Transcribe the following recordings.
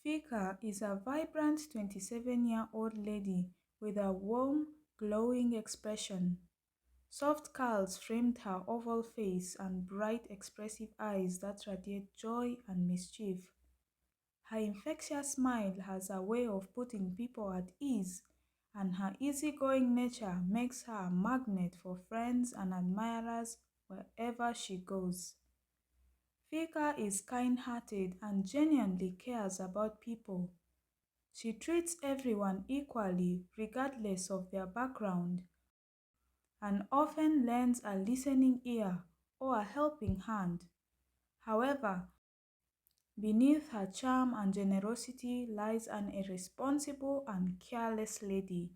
Fika is a vibrant 27-year-old lady with a warm, glowing expression. Soft curls framed her oval face and bright, expressive eyes that radiate joy and mischief. Her infectious smile has a way of putting people at ease, and her easygoing nature makes her a magnet for friends and admirers wherever she goes. Fika is kind-hearted and genuinely cares about people. She treats everyone equally regardless of their background and often lends a listening ear or a helping hand. However, beneath her charm and generosity lies an irresponsible and careless lady.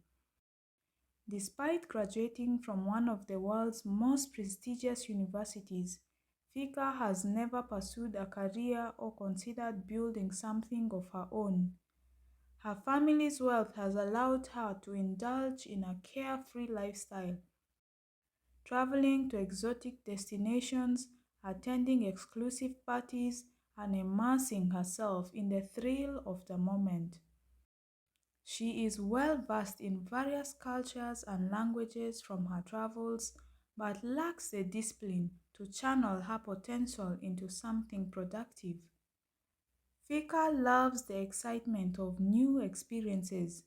Despite graduating from one of the world's most prestigious universities, Fika has never pursued a career or considered building something of her own. Her family's wealth has allowed her to indulge in a carefree lifestyle, traveling to exotic destinations, attending exclusive parties, and immersing herself in the thrill of the moment. She is well versed in various cultures and languages from her travels, but lacks the discipline to channel her potential into something productive. Fika loves the excitement of new experiences,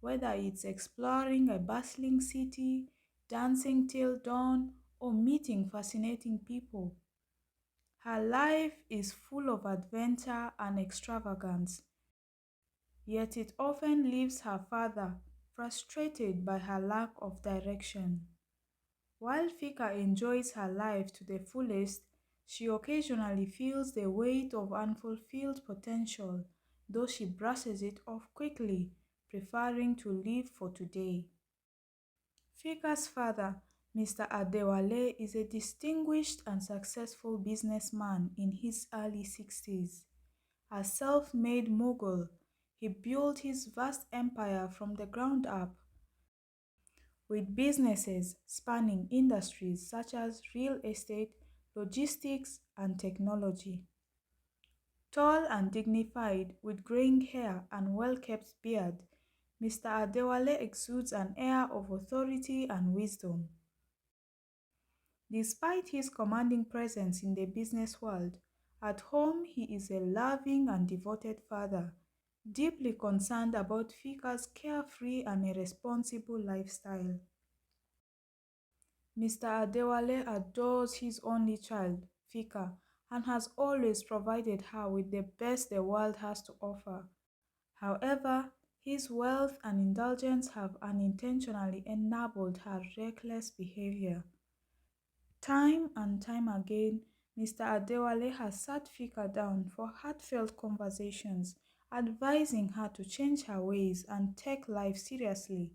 whether it's exploring a bustling city, dancing till dawn, or meeting fascinating people. Her life is full of adventure and extravagance, yet it often leaves her father frustrated by her lack of direction. While Fika enjoys her life to the fullest, she occasionally feels the weight of unfulfilled potential, though she brushes it off quickly, preferring to live for today. Fika's father, Mr. Adewale, is a distinguished and successful businessman in his early 60s. A self-made mogul, he built his vast empire from the ground up, with businesses spanning industries such as real estate, logistics, and technology. Tall and dignified, with graying hair and well-kept beard, Mr. Adewale exudes an air of authority and wisdom. Despite his commanding presence in the business world, at home he is a loving and devoted father, deeply concerned about Fika's carefree and irresponsible lifestyle. Mr. Adewale adores his only child, Fika, and has always provided her with the best the world has to offer. However, his wealth and indulgence have unintentionally enabled her reckless behavior. Time and time again, Mr. Adewale has sat Fika down for heartfelt conversations, advising her to change her ways and take life seriously.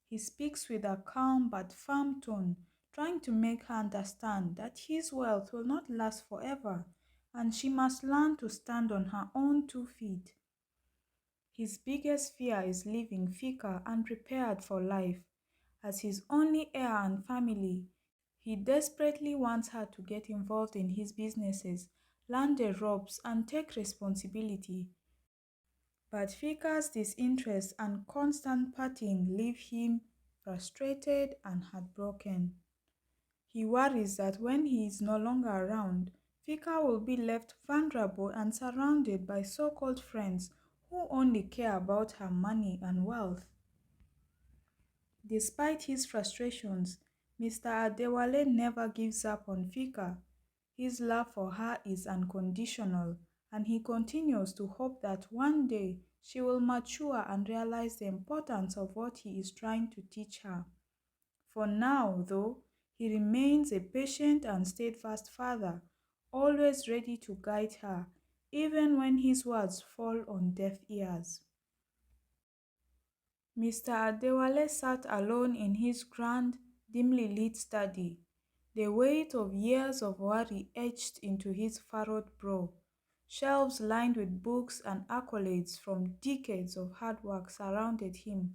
He speaks with a calm but firm tone, trying to make her understand that his wealth will not last forever, and she must learn to stand on her own 2 feet. His biggest fear is leaving Fika unprepared for life. As his only heir and family, he desperately wants her to get involved in his businesses, learn the ropes, and take responsibility. But Fika's disinterest and constant partying leave him frustrated and heartbroken. He worries that when he is no longer around, Fika will be left vulnerable and surrounded by so-called friends who only care about her money and wealth. Despite his frustrations, Mr. Adewale never gives up on Fika. His love for her is unconditional, and he continues to hope that one day she will mature and realize the importance of what he is trying to teach her. For now, though, he remains a patient and steadfast father, always ready to guide her, even when his words fall on deaf ears. Mr. Adewale sat alone in his grand, dimly lit study, the weight of years of worry etched into his furrowed brow. Shelves lined with books and accolades from decades of hard work surrounded him,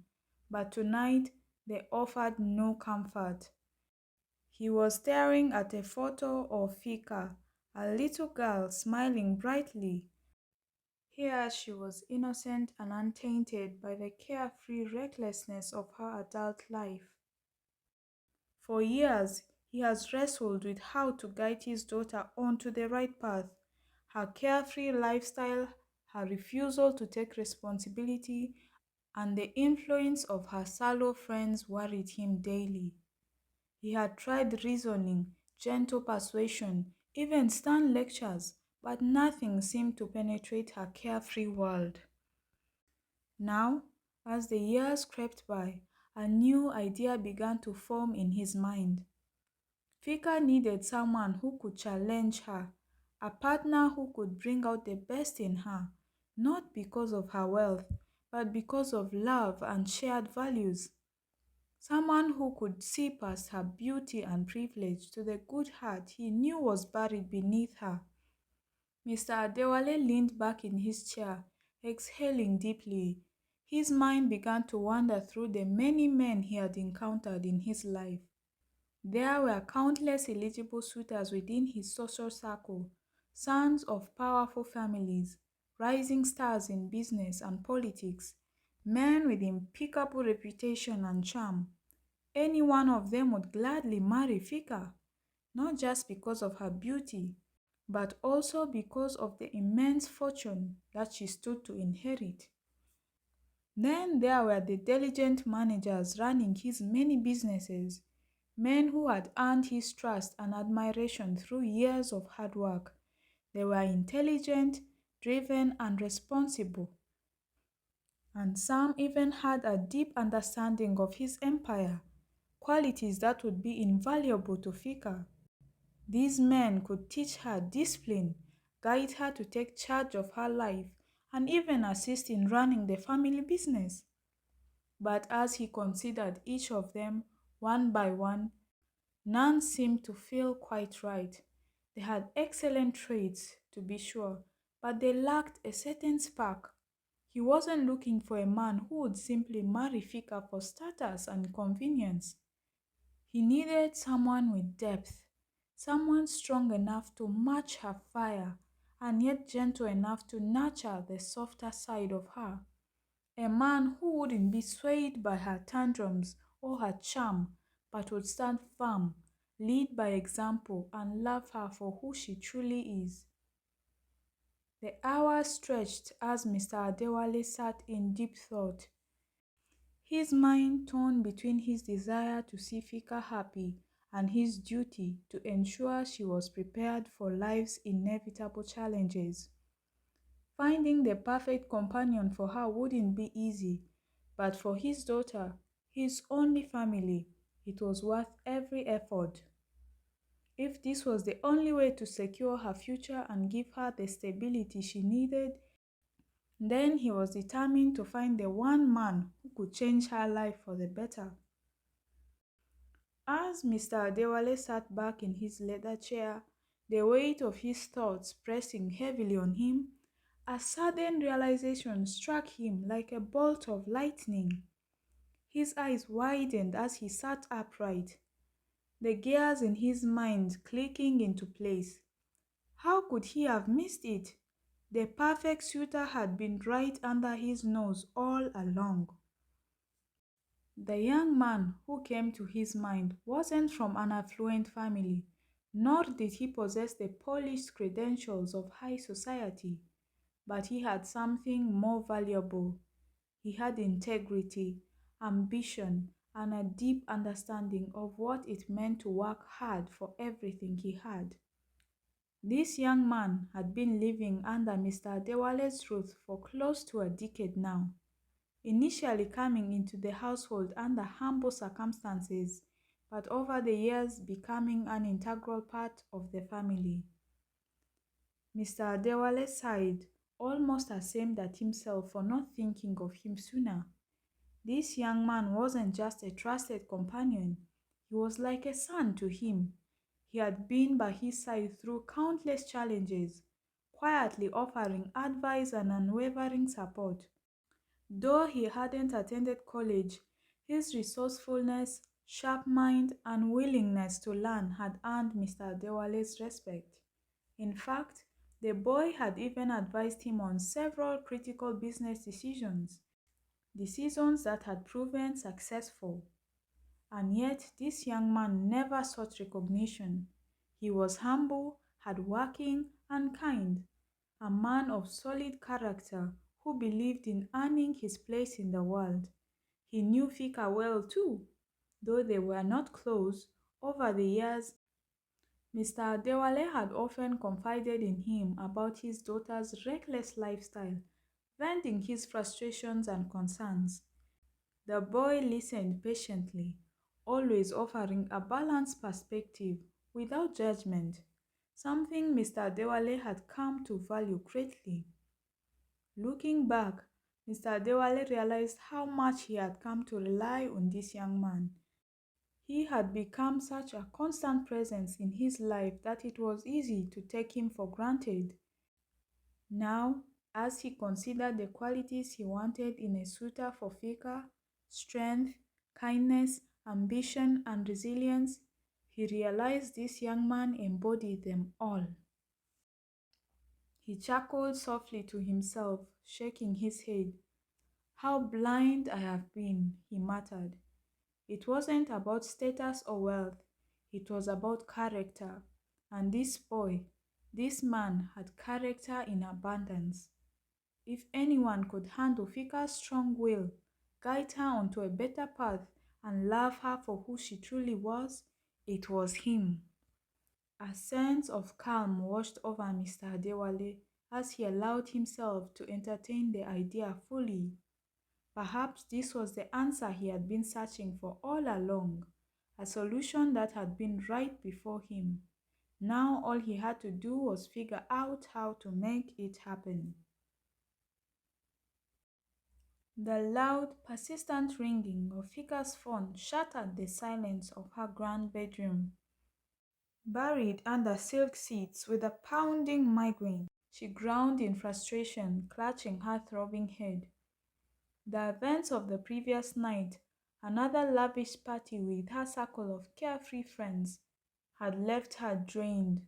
but tonight they offered no comfort. He was staring at a photo of Fika, a little girl smiling brightly, Here she was innocent and untainted by the carefree recklessness of her adult life. For years, he has wrestled with how to guide his daughter onto the right path. Her carefree lifestyle, her refusal to take responsibility, and the influence of her shallow friends worried him daily. He had tried reasoning, gentle persuasion, even stern lectures, but nothing seemed to penetrate her carefree world. Now, as the years crept by, a new idea began to form in his mind. Fika needed someone who could challenge her, a partner who could bring out the best in her, not because of her wealth, but because of love and shared values. Someone who could see past her beauty and privilege to the good heart he knew was buried beneath her. Mr. Adewale leaned back in his chair, exhaling deeply. His mind began to wander through the many men he had encountered in his life. There were countless eligible suitors within his social circle, sons of powerful families, rising stars in business and politics, men with impeccable reputation and charm. Any one of them would gladly marry Fika, not just because of her beauty, but also because of the immense fortune that she stood to inherit. Then there were the diligent managers running his many businesses, men who had earned his trust and admiration through years of hard work. They were intelligent, driven, and responsible, and some even had a deep understanding of his empire, qualities that would be invaluable to Fika. These men could teach her discipline, guide her to take charge of her life, and even assist in running the family business. But as he considered each of them one by one, none seemed to feel quite right. They had excellent traits, to be sure, but they lacked a certain spark. He wasn't looking for a man who would simply marry Fika for status and convenience. He needed someone with depth, someone strong enough to match her fire and yet gentle enough to nurture the softer side of her. A man who wouldn't be swayed by her tantrums or her charm, but would stand firm, lead by example, and love her for who she truly is. The hours stretched as Mr. Adewale sat in deep thought, his mind torn between his desire to see Fika happy and his duty to ensure she was prepared for life's inevitable challenges. Finding the perfect companion for her wouldn't be easy, but for his daughter, his only family, it was worth every effort. If this was the only way to secure her future and give her the stability she needed, then he was determined to find the one man who could change her life for the better. As Mr. Adewale sat back in his leather chair, the weight of his thoughts pressing heavily on him, a sudden realization struck him like a bolt of lightning. His eyes widened as he sat upright, the gears in his mind clicking into place. How could he have missed it? The perfect suitor had been right under his nose all along. The young man who came to his mind wasn't from an affluent family, nor did he possess the polished credentials of high society, but he had something more valuable. He had integrity, ambition, and a deep understanding of what it meant to work hard for everything he had. This young man had been living under Mr. Adewale's roof for close to a decade now, initially coming into the household under humble circumstances, but over the years becoming an integral part of the family. Mr. Adewale sighed, almost ashamed at himself for not thinking of him sooner. This young man wasn't just a trusted companion, he was like a son to him. He had been by his side through countless challenges, quietly offering advice and unwavering support. Though he hadn't attended college, his resourcefulness, sharp mind, and willingness to learn had earned Mr. Adewale's respect. In fact, The boy had even advised him on several critical business decisions that had proven successful. And yet, this young man never sought recognition. He was humble, hardworking, and kind, a man of solid character who believed in earning his place in the world. He knew Fika well too, though they were not close. Over the years, Mr. Adewale had often confided in him about his daughter's reckless lifestyle, venting his frustrations and concerns. The boy listened patiently, always offering a balanced perspective without judgment, something Mr. Adewale had come to value greatly. Looking back, Mr. Adewale realized how much he had come to rely on this young man. He had become such a constant presence in his life that it was easy to take him for granted. Now, as he considered the qualities he wanted in a suitor for Fika, strength, kindness, ambition, and resilience, he realized this young man embodied them all. He chuckled softly to himself, shaking his head. "How blind I have been," he muttered. It wasn't about status or wealth, it was about character. And this boy, this man, had character in abundance. If anyone could handle Fika's strong will, guide her onto a better path, and love her for who she truly was, it was him. A sense of calm washed over Mr. Adewale as he allowed himself to entertain the idea fully. Perhaps this was the answer he had been searching for all along, a solution that had been right before him. Now all he had to do was figure out how to make it happen. The loud, persistent ringing of Fika's phone shattered the silence of her grand bedroom. Buried under silk sheets with a pounding migraine, she groaned in frustration, clutching her throbbing head. The events of the previous night, another lavish party with her circle of carefree friends, had left her drained,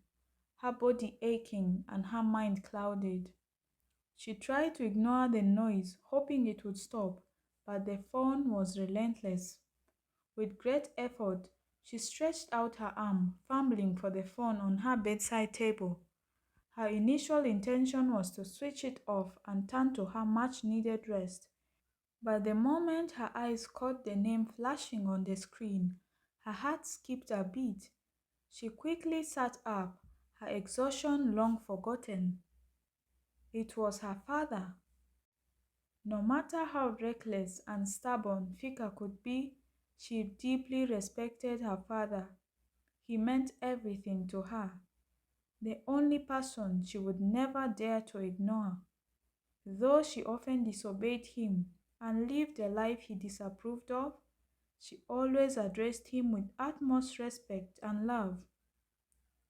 her body aching and her mind clouded. She tried to ignore the noise, hoping it would stop, but the phone was relentless. With great effort, she stretched out her arm, fumbling for the phone on her bedside table. Her initial intention was to switch it off and turn to her much-needed rest. But the moment her eyes caught the name flashing on the screen, her heart skipped a beat. She quickly sat up, her exhaustion long forgotten. It was her father. No matter how reckless and stubborn Fika could be, she deeply respected her father. He meant everything to her, the only person she would never dare to ignore. Though she often disobeyed him and lived a life he disapproved of, she always addressed him with utmost respect and love.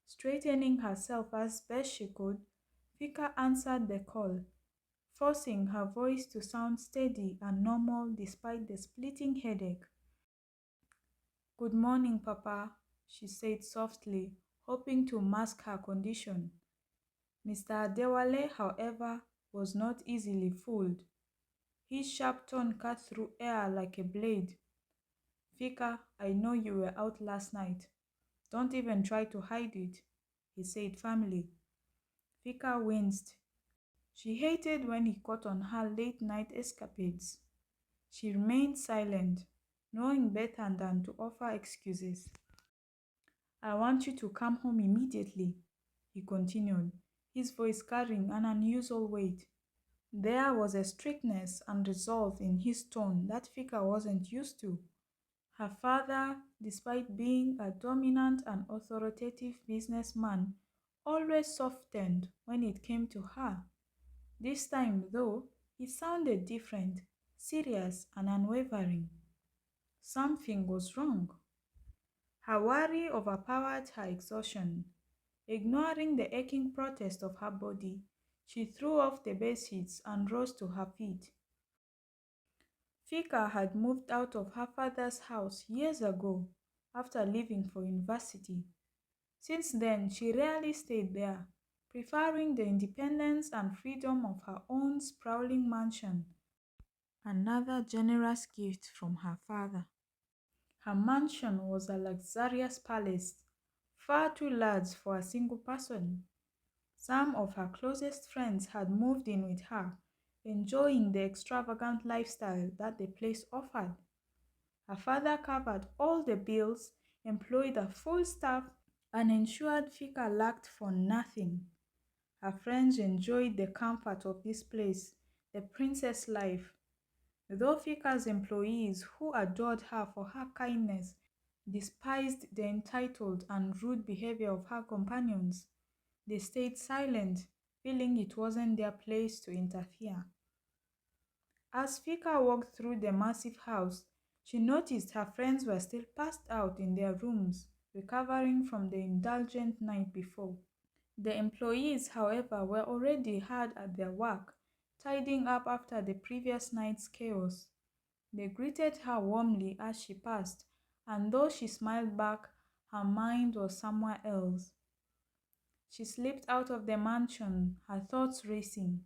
Straightening herself as best she could, Fika answered the call, forcing her voice to sound steady and normal despite the splitting headache. "Good morning, Papa," she said softly, hoping to mask her condition. Mr. Adewale, however, was not easily fooled. His sharp tone cut through air like a blade. "Fika, I know you were out last night. Don't even try to hide it," he said firmly. Fika winced. She hated when he caught on her late-night escapades. She remained silent, knowing better than to offer excuses. "I want you to come home immediately," he continued, his voice carrying an unusual weight. There was a strictness and resolve in his tone that Fika wasn't used to. Her father, despite being a dominant and authoritative businessman, always softened when it came to her. This time, though, he sounded different, serious and unwavering. Something was wrong. Her worry overpowered her exhaustion. Ignoring the aching protest of her body, she threw off the bedsheets and rose to her feet. Fika had moved out of her father's house years ago after leaving for university. Since then, she rarely stayed there, preferring the independence and freedom of her own sprawling mansion, another generous gift from her father. Her mansion was a luxurious palace, far too large for a single person. Some of her closest friends had moved in with her, enjoying the extravagant lifestyle that the place offered. Her father covered all the bills, employed a full staff, and ensured Fika lacked for nothing. Her friends enjoyed the comfort of this place, the princess life. Though Fika's employees, who adored her for her kindness, despised the entitled and rude behavior of her companions, they stayed silent, feeling it wasn't their place to interfere. As Fika walked through the massive house, she noticed her friends were still passed out in their rooms, recovering from the indulgent night before. The employees, however, were already hard at their work, tidying up after the previous night's chaos. They greeted her warmly as she passed, and though she smiled back, her mind was somewhere else. She slipped out of the mansion, her thoughts racing.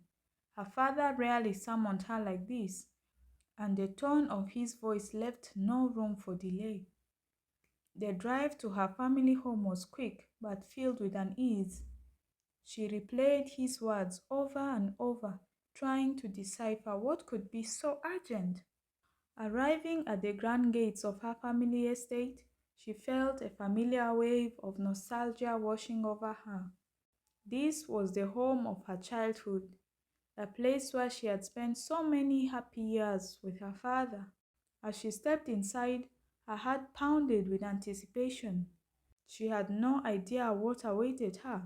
Her father rarely summoned her like this, and the tone of his voice left no room for delay. The drive to her family home was quick, but filled with unease. She replayed his words over and over, trying to decipher what could be so urgent. Arriving at the grand gates of her family estate, she felt a familiar wave of nostalgia washing over her. This was the home of her childhood, a place where she had spent so many happy years with her father. As she stepped inside, her heart pounded with anticipation. She had no idea what awaited her,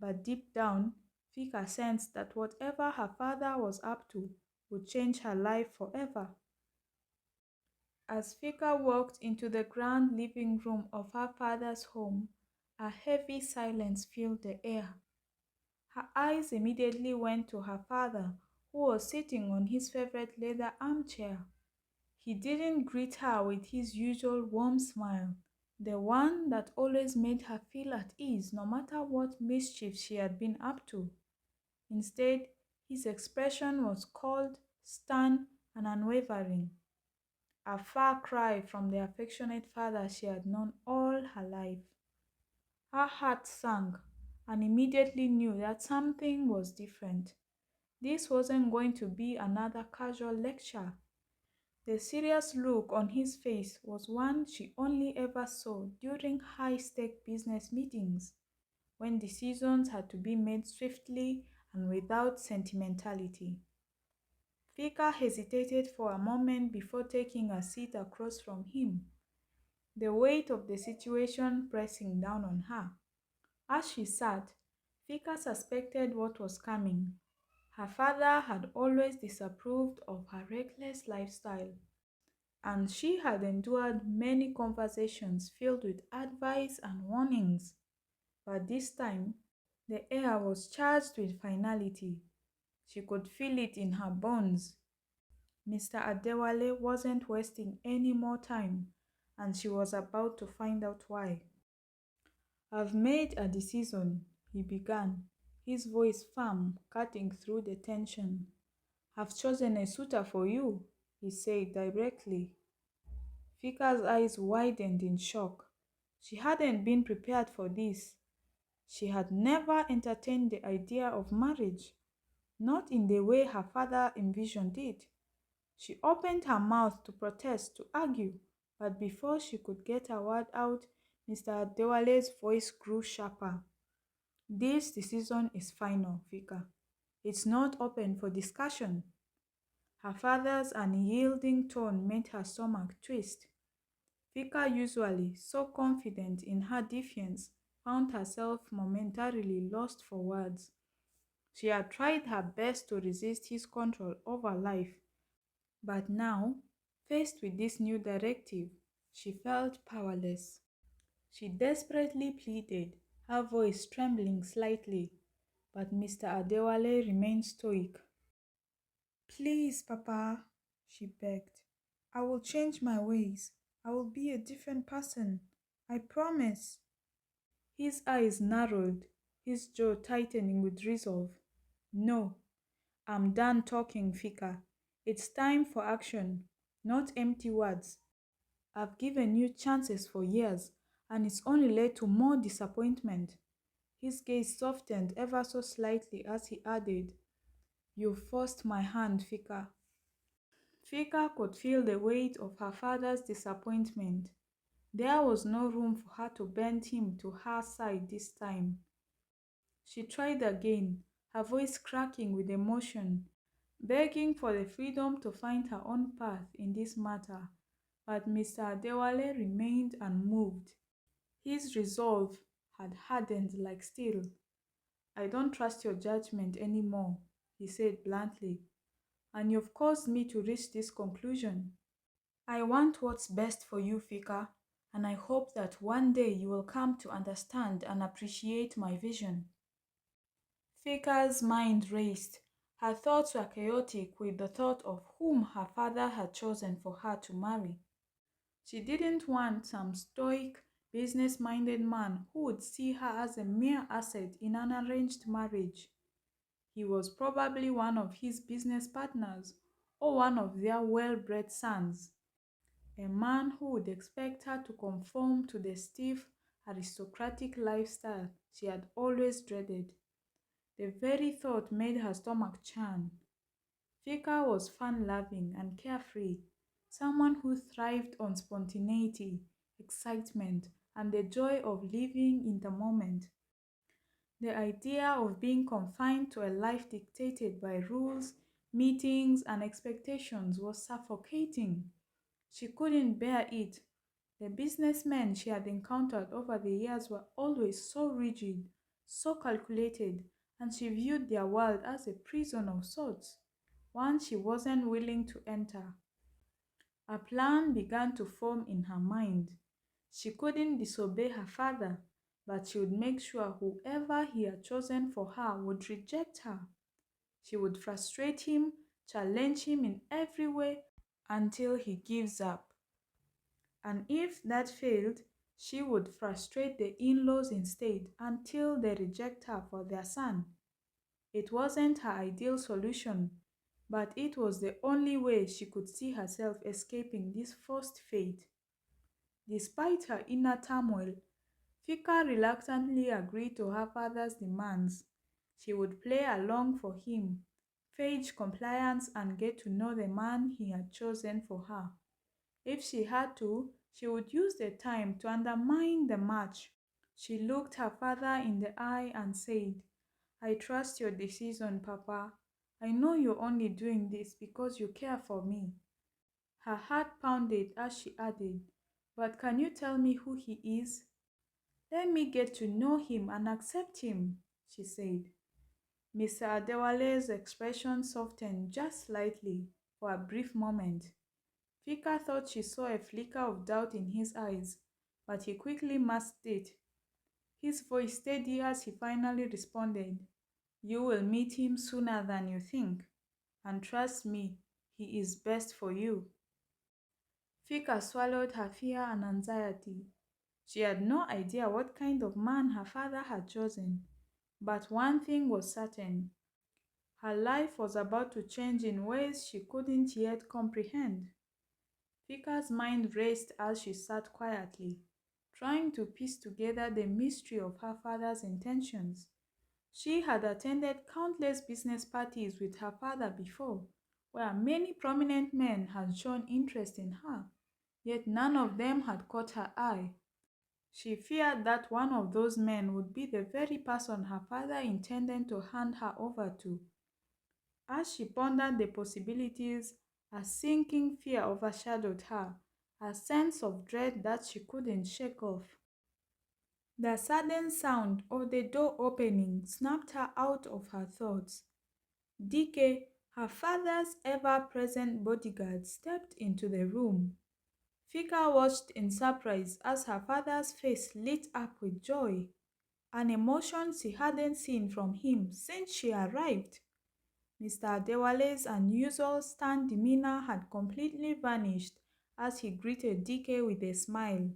but deep down, Fika sensed that whatever her father was up to would change her life forever. As Fika walked into the grand living room of her father's home, a heavy silence filled the air. Her eyes immediately went to her father, who was sitting on his favorite leather armchair. He didn't greet her with his usual warm smile, the one that always made her feel at ease no matter what mischief she had been up to. Instead, his expression was cold, stern, and unwavering, a far cry from the affectionate father she had known all her life. Her heart sank and immediately knew that something was different. This wasn't going to be another casual lecture. The serious look on his face was one she only ever saw during high-stake business meetings, when decisions had to be made swiftly and without sentimentality. Fika hesitated for a moment before taking a seat across from him, the weight of the situation pressing down on her. As she sat, Fika suspected what was coming. Her father had always disapproved of her reckless lifestyle, and she had endured many conversations filled with advice and warnings. But this time, the air was charged with finality. She could feel it in her bones. Mr. Adewale wasn't wasting any more time, and she was about to find out why. "I've made a decision," he began, his voice firm, cutting through the tension. "I've chosen a suitor for you," he said directly. Fika's eyes widened in shock. She hadn't been prepared for this. She had never entertained the idea of marriage, not in the way her father envisioned it. She opened her mouth to protest, to argue, but before she could get a word out, Mr. Adewale's voice grew sharper. "This decision is final, Fika. It's not open for discussion." Her father's unyielding tone made her stomach twist. Fika, usually so confident in her defiance, found herself momentarily lost for words. She had tried her best to resist his control over life, but now, faced with this new directive, she felt powerless. She desperately pleaded, her voice trembling slightly, but Mr. Adewale remained stoic. "Please, Papa," she begged. "I will change my ways. I will be a different person. I promise." His eyes narrowed, his jaw tightening with resolve. No, I'm done talking, Fika. It's time for action, not empty words. I've given you chances for years, and it's only led to more disappointment. His gaze softened ever so slightly as he added, You forced my hand, Fika. Fika could feel the weight of her father's disappointment. There was no room for her to bend him to her side this time. She tried again, her voice cracking with emotion, begging for the freedom to find her own path in this matter. But Mr. Adewale remained unmoved. His resolve had hardened like steel. I don't trust your judgment anymore, he said bluntly, and you've caused me to reach this conclusion. I want what's best for you, Fika, and I hope that one day you will come to understand and appreciate my vision. Fika's mind raced. Her thoughts were chaotic with the thought of whom her father had chosen for her to marry. She didn't want some stoic, business-minded man who would see her as a mere asset in an arranged marriage. He was probably one of his business partners or one of their well-bred sons, a man who would expect her to conform to the stiff, aristocratic lifestyle she had always dreaded. The very thought made her stomach churn. Fika was fun-loving and carefree, someone who thrived on spontaneity, excitement, and the joy of living in the moment. The idea of being confined to a life dictated by rules, meetings, and expectations was suffocating. She couldn't bear it. The businessmen she had encountered over the years were always so rigid, so calculated, and she viewed their world as a prison of sorts, one she wasn't willing to enter. A plan began to form in her mind. She couldn't disobey her father, but she would make sure whoever he had chosen for her would reject her. She would frustrate him, challenge him in every way until he gives up. And if that failed, she would frustrate the in-laws instead until they reject her for their son. It wasn't her ideal solution, but it was the only way she could see herself escaping this forced fate. Despite her inner turmoil, Fika reluctantly agreed to her father's demands. She would play along for him, fage compliance, and get to know the man he had chosen for her. If she had to, she would use the time to undermine the match. She looked her father in the eye and said, I trust your decision, Papa. I know you're only doing this because you care for me. Her heart pounded as she added, But can you tell me who he is? Let me get to know him and accept him, she said. Mr. Adewale's expression softened just slightly for a brief moment. Fika thought she saw a flicker of doubt in his eyes, but he quickly masked it. His voice steady as he finally responded, You will meet him sooner than you think, and trust me, he is best for you. Fika swallowed her fear and anxiety. She had no idea what kind of man her father had chosen, but one thing was certain. Her life was about to change in ways she couldn't yet comprehend. Fika's mind raced as she sat quietly, trying to piece together the mystery of her father's intentions. She had attended countless business parties with her father before, where many prominent men had shown interest in her, yet none of them had caught her eye. She feared that one of those men would be the very person her father intended to hand her over to. As she pondered the possibilities, a sinking fear overshadowed her, a sense of dread that she couldn't shake off. The sudden sound of the door opening snapped her out of her thoughts. Dike, her father's ever-present bodyguard, stepped into the room. Fika watched in surprise as her father's face lit up with joy, an emotion she hadn't seen from him since she arrived. Mr. Adewale's unusual stern demeanor had completely vanished as he greeted Dike with a smile.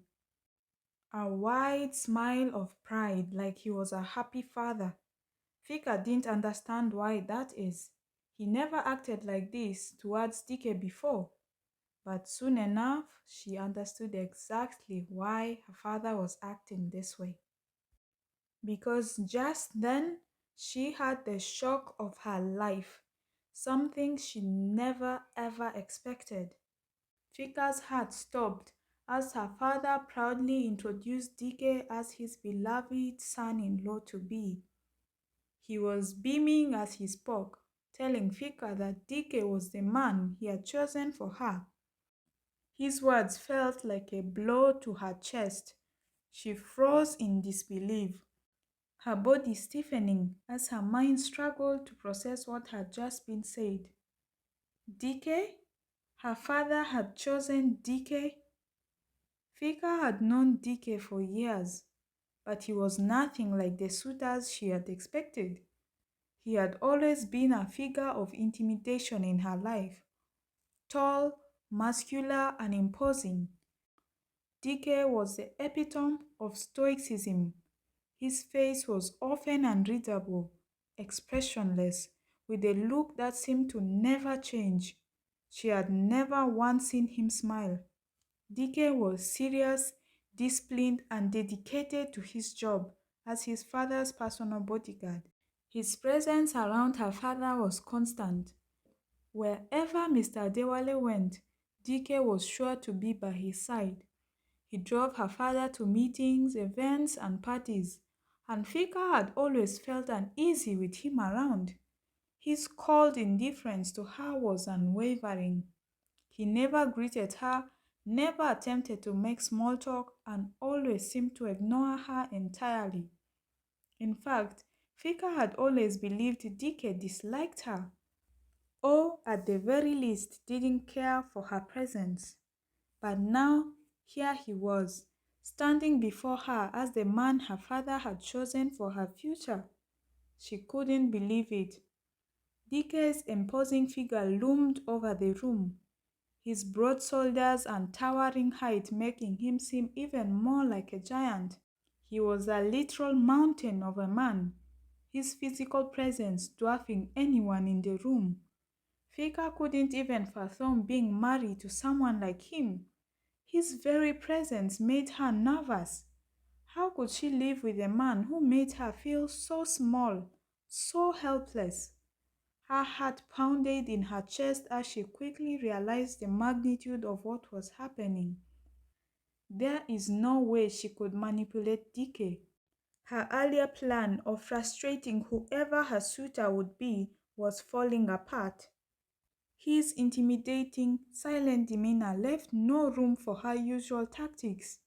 a wide smile of pride like he was a happy father. Fika didn't understand why that is. He never acted like this towards Dike before. But soon enough, she understood exactly why her father was acting this way. Because just then, she had the shock of her life, something she never ever expected. Fika's heart stopped as her father proudly introduced Dike as his beloved son-in-law to be. He was beaming as he spoke, telling Fika that Dike was the man he had chosen for her. His words felt like a blow to her chest. She froze in disbelief, her body stiffening as her mind struggled to process what had just been said. Dike? Her father had chosen Dike? Fika had known Dike for years, but he was nothing like the suitors she had expected. He had always been a figure of intimidation in her life, tall, muscular, and imposing. Dike was the epitome of stoicism. His face was often unreadable, expressionless, with a look that seemed to never change. She had never once seen him smile. Dike was serious, disciplined, and dedicated to his job as his father's personal bodyguard. His presence around her father was constant. Wherever Mr. Adewale went, Dike was sure to be by his side. He drove her father to meetings, events, and parties, and Fika had always felt uneasy with him around. His cold indifference to her was unwavering. He never greeted her, never attempted to make small talk, and always seemed to ignore her entirely. In fact, Fika had always believed Dike disliked her, or at the very least didn't care for her presence. But now, here he was, standing before her as the man her father had chosen for her future. She couldn't believe it. Dike's imposing figure loomed over the room, his broad shoulders and towering height making him seem even more like a giant. He was a literal mountain of a man, his physical presence dwarfing anyone in the room. Fika couldn't even fathom being married to someone like him. His very presence made her nervous. How could she live with a man who made her feel so small, so helpless? Her heart pounded in her chest as she quickly realized the magnitude of what was happening. There is no way she could manipulate Dike. Her earlier plan of frustrating whoever her suitor would be was falling apart. His intimidating, silent demeanor left no room for her usual tactics.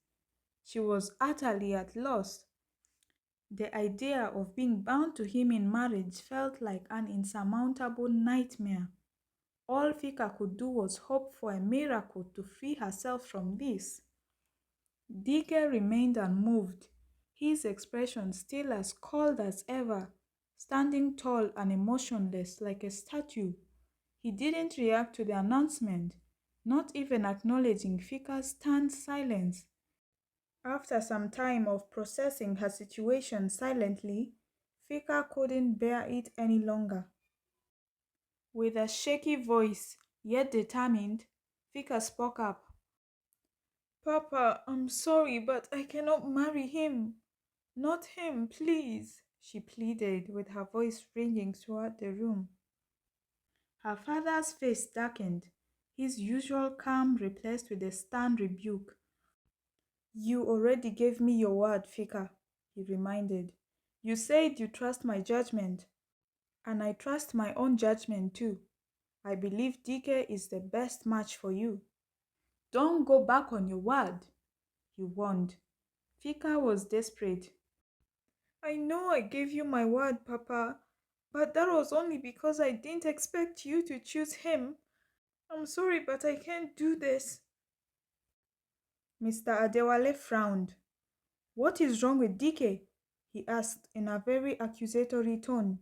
She was utterly at loss. The idea of being bound to him in marriage felt like an insurmountable nightmare. All Fika could do was hope for a miracle to free herself from this. Dike remained unmoved, his expression still as cold as ever, standing tall and emotionless like a statue. He didn't react to the announcement, not even acknowledging Fika's stunned silence. After some time of processing her situation silently, Fika couldn't bear it any longer. With a shaky voice, yet determined, Fika spoke up. "Papa, I'm sorry, but I cannot marry him. Not him, please," she pleaded, with her voice ringing throughout the room. Her father's face darkened, his usual calm replaced with a stern rebuke. "You already gave me your word, Fika," he reminded. "You said you trust my judgment, and I trust my own judgment too. I believe Dike is the best match for you." "Don't go back on your word," he warned. Fika was desperate. "I know I gave you my word, Papa, but that was only because I didn't expect you to choose him. I'm sorry, but I can't do this." Mr. Adewale frowned. "What is wrong with Dike?" he asked in a very accusatory tone.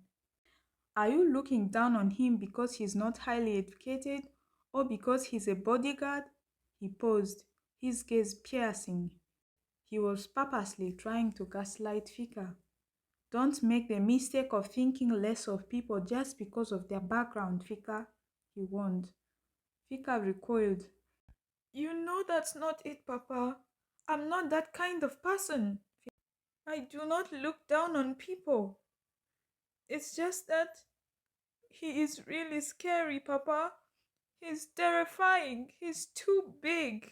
"Are you looking down on him because he's not highly educated or because he's a bodyguard?" He paused, his gaze piercing. He was purposely trying to gaslight Fika. Don't make the mistake of thinking less of people just because of their background, Fika, he warned. Fika recoiled. You know that's not it, Papa. I'm not that kind of person. I do not look down on people. It's just that he is really scary, Papa. He's terrifying. He's too big.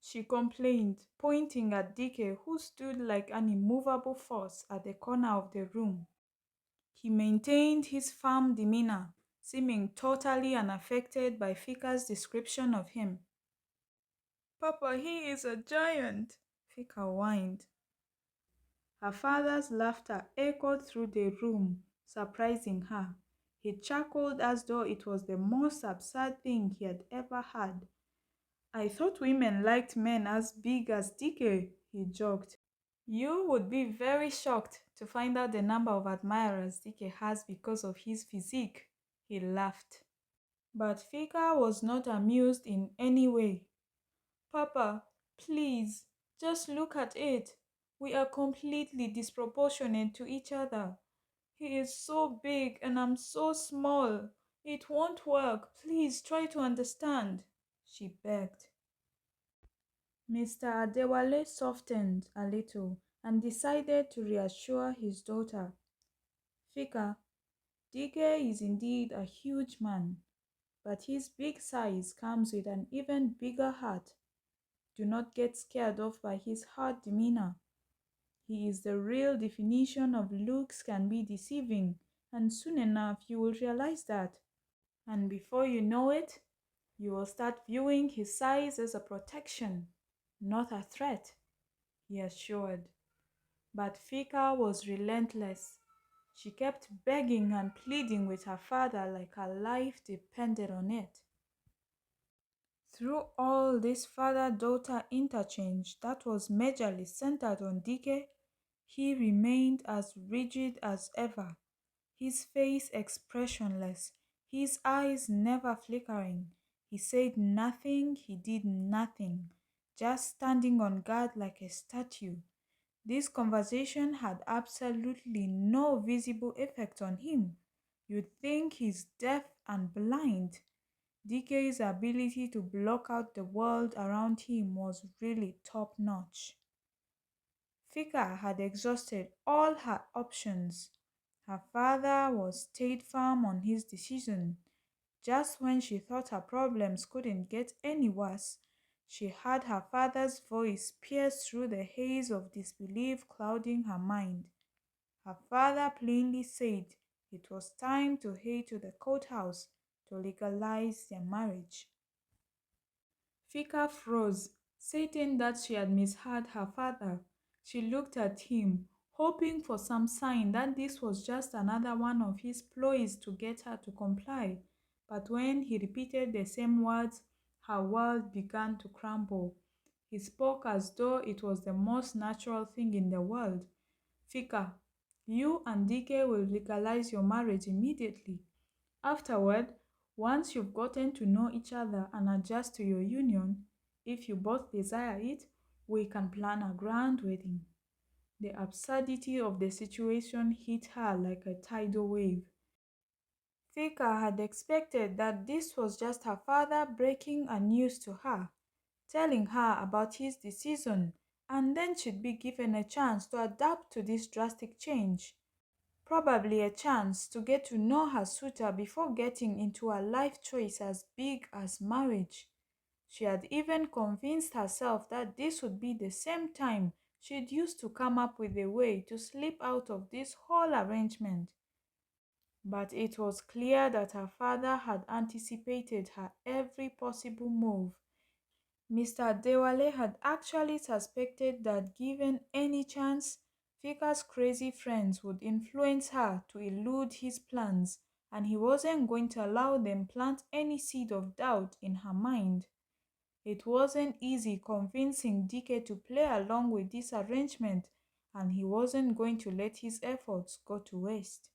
She complained, pointing at Dike, who stood like an immovable force at the corner of the room. He maintained his firm demeanor, seeming totally unaffected by Fika's description of him. Papa, he is a giant, Fika whined. Her father's laughter echoed through the room, surprising her. He chuckled as though it was the most absurd thing he had ever heard. I thought women liked men as big as Dike, he joked. You would be very shocked to find out the number of admirers Dike has because of his physique, he laughed. But Fika was not amused in any way. Papa, please, just look at it. We are completely disproportionate to each other. He is so big and I'm so small. It won't work. Please try to understand, she begged. Mr. Adewale softened a little and decided to reassure his daughter. Fika, Dike is indeed a huge man, but his big size comes with an even bigger heart. Do not get scared off by his hard demeanor. He is the real definition of looks can be deceiving, and soon enough you will realize that. And before you know it, you will start viewing his size as a protection, not a threat, he assured. But Fika was relentless. She kept begging and pleading with her father like her life depended on it. Through all this father-daughter interchange that was majorly centered on Dike, he remained as rigid as ever, his face expressionless, his eyes never flickering. He said nothing, he did nothing, just standing on guard like a statue. This conversation had absolutely no visible effect on him. You'd think he's deaf and blind. Dike's ability to block out the world around him was really top-notch. Fika had exhausted all her options. Her father stayed firm on his decision. Just when she thought her problems couldn't get any worse, she heard her father's voice pierce through the haze of disbelief clouding her mind. Her father plainly said it was time to head to the courthouse to legalize their marriage. Fika froze, certain that she had misheard her father. She looked at him, hoping for some sign that this was just another one of his ploys to get her to comply. But when he repeated the same words, her world began to crumble. He spoke as though it was the most natural thing in the world. Fika, you and Dike will legalize your marriage immediately. Afterward, once you've gotten to know each other and adjust to your union, if you both desire it, we can plan a grand wedding. The absurdity of the situation hit her like a tidal wave. Fika had expected that this was just her father breaking a news to her, telling her about his decision, and then she'd be given a chance to adapt to this drastic change. Probably a chance to get to know her suitor before getting into a life choice as big as marriage. She had even convinced herself that this would be the same time she'd used to come up with a way to slip out of this whole arrangement. But it was clear that her father had anticipated her every possible move. Mr. Adewale had actually suspected that given any chance, Fika's crazy friends would influence her to elude his plans, and he wasn't going to allow them plant any seed of doubt in her mind. It wasn't easy convincing Dike to play along with this arrangement, and he wasn't going to let his efforts go to waste.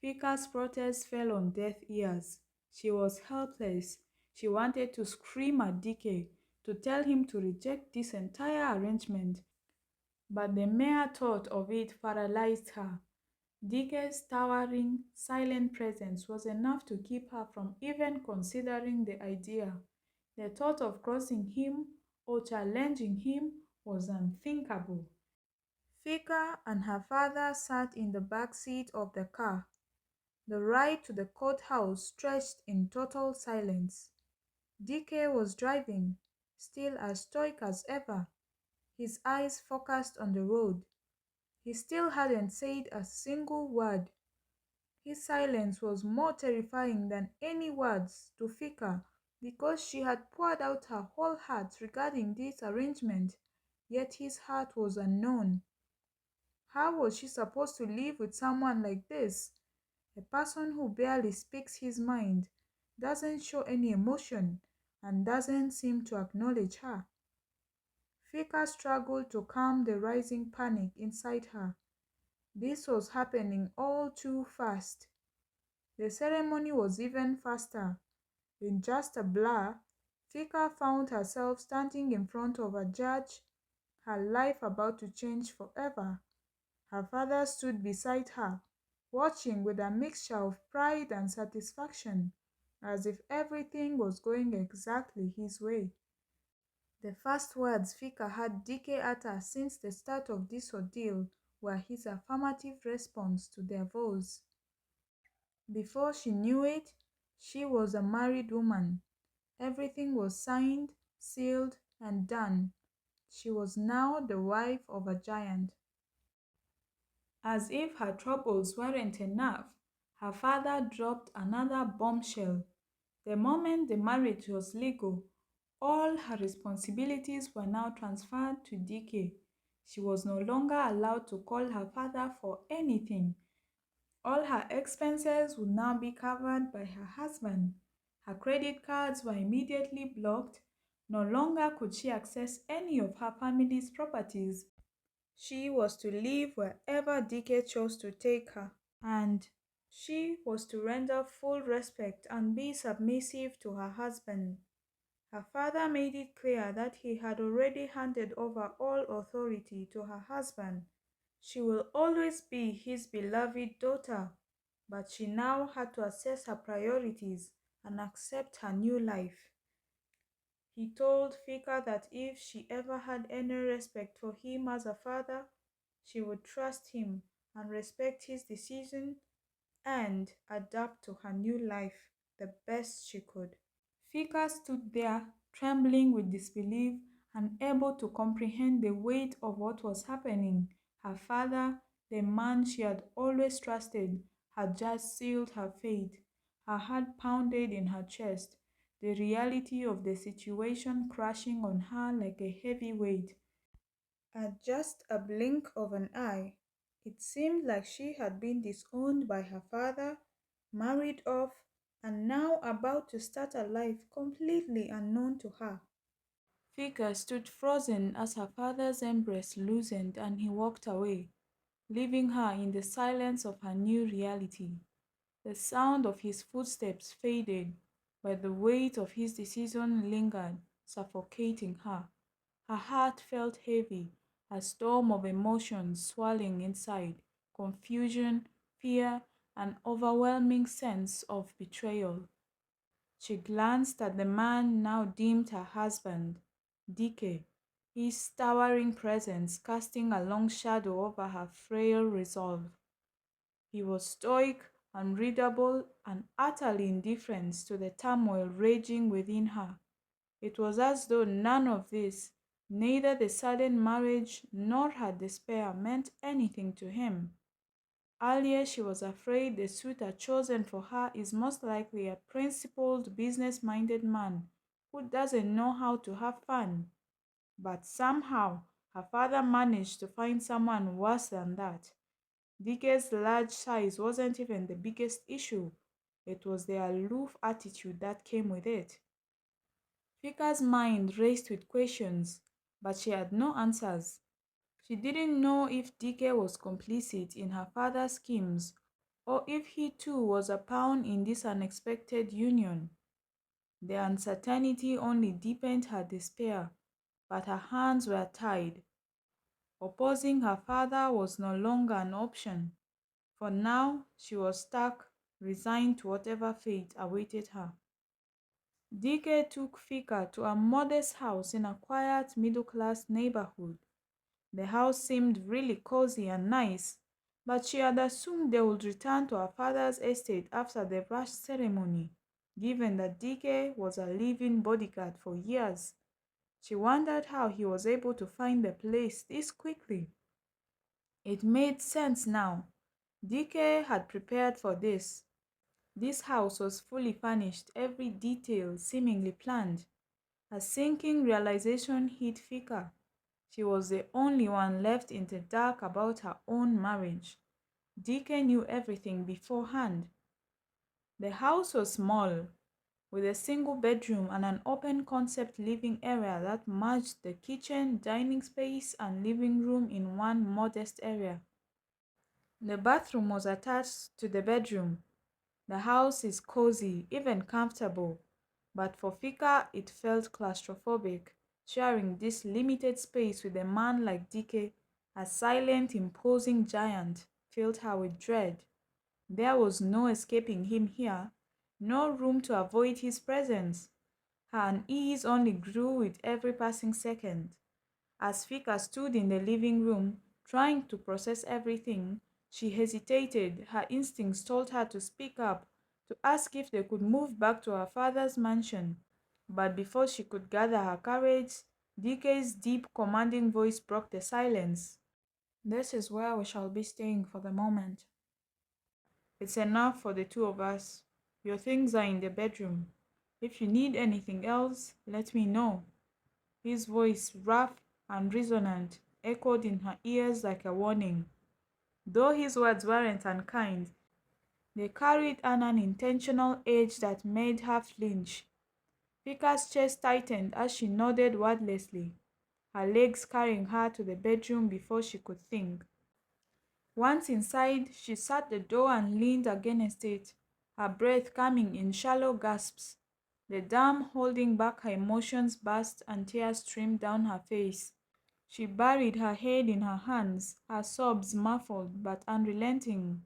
Fika's protest fell on deaf ears. She was helpless. She wanted to scream at Dike, to tell him to reject this entire arrangement, but the mere thought of it paralyzed her. Dike's towering, silent presence was enough to keep her from even considering the idea. The thought of crossing him or challenging him was unthinkable. Fika and her father sat in the back seat of the car. The ride to the courthouse stretched in total silence. Dike was driving, still as stoic as ever, his eyes focused on the road. He still hadn't said a single word. His silence was more terrifying than any words to Fika because she had poured out her whole heart regarding this arrangement, yet his heart was unknown. How was she supposed to live with someone like this? A person who barely speaks his mind, doesn't show any emotion, and doesn't seem to acknowledge her. Fika struggled to calm the rising panic inside her. This was happening all too fast. The ceremony was even faster. In just a blur, Fika found herself standing in front of a judge, her life about to change forever. Her father stood beside her, watching with a mixture of pride and satisfaction, as if everything was going exactly his way. The first words Fika had Dike utter since the start of this ordeal were his affirmative response to their vows. Before she knew it, she was a married woman. Everything was signed, sealed, and done. She was now the wife of a giant. As if her troubles weren't enough, her father dropped another bombshell. The moment the marriage was legal, all her responsibilities were now transferred to Dike. She was no longer allowed to call her father for anything. All her expenses would now be covered by her husband. Her credit cards were immediately blocked. No longer could she access any of her family's properties. She was to live wherever Dike chose to take her, and she was to render full respect and be submissive to her husband. Her father made it clear that he had already handed over all authority to her husband. She will always be his beloved daughter, but she now had to assess her priorities and accept her new life. He told Fika that if she ever had any respect for him as a father, she would trust him and respect his decision and adapt to her new life the best she could. Fika stood there, trembling with disbelief, unable to comprehend the weight of what was happening. Her father, the man she had always trusted, had just sealed her fate. Her heart pounded in her chest, the reality of the situation crashing on her like a heavy weight. At just a blink of an eye, it seemed like she had been disowned by her father, married off, and now about to start a life completely unknown to her. Fika stood frozen as her father's embrace loosened and he walked away, leaving her in the silence of her new reality. The sound of his footsteps faded, but the weight of his decision lingered, suffocating her. Her heart felt heavy, a storm of emotions swirling inside, confusion, fear, an overwhelming sense of betrayal. She glanced at the man now deemed her husband, Dike, his towering presence casting a long shadow over her frail resolve. He was stoic, unreadable, and utterly indifferent to the turmoil raging within her. It was as though none of this, neither the sudden marriage nor her despair, meant anything to him. Earlier, she was afraid the suitor chosen for her is most likely a principled, business-minded man who doesn't know how to have fun. But somehow, her father managed to find someone worse than that. Dike's large size wasn't even the biggest issue. It was the aloof attitude that came with it. Fika's mind raced with questions, but she had no answers. She didn't know if Dike was complicit in her father's schemes, or if he too was a pawn in this unexpected union. The uncertainty only deepened her despair, but her hands were tied. Opposing her father was no longer an option. For now, she was stuck, resigned to whatever fate awaited her. Dike took Fika to a modest house in a quiet middle-class neighborhood. The house seemed really cozy and nice, but she had assumed they would return to her father's estate after the rushed ceremony, given that Dike was a living bodyguard for years. She wondered how he was able to find the place this quickly. It made sense now. Dike had prepared for this. This house was fully furnished, every detail seemingly planned. A sinking realization hit Fika. She was the only one left in the dark about her own marriage. Dike knew everything beforehand. The house was small, with a single bedroom and an open concept living area that merged the kitchen, dining space, and living room in one modest area. The bathroom was attached to the bedroom. The house is cozy, even comfortable, but for Fika it felt claustrophobic. Sharing this limited space with a man like Dike, a silent, imposing giant, filled her with dread. There was no escaping him here, no room to avoid his presence. Her unease only grew with every passing second. As Fika stood in the living room, trying to process everything, she hesitated. Her instincts told her to speak up, to ask if they could move back to her father's mansion. But before she could gather her courage, Dike's deep, commanding voice broke the silence. "This is where we shall be staying for the moment. It's enough for the two of us. Your things are in the bedroom. If you need anything else, let me know." His voice, rough and resonant, echoed in her ears like a warning. Though his words weren't unkind, they carried an unintentional edge that made her flinch. Fika's chest tightened as she nodded wordlessly, her legs carrying her to the bedroom before she could think. Once inside, she shut the door and leaned against it, her breath coming in shallow gasps. The dam holding back her emotions burst and tears streamed down her face. She buried her head in her hands, her sobs muffled but unrelenting.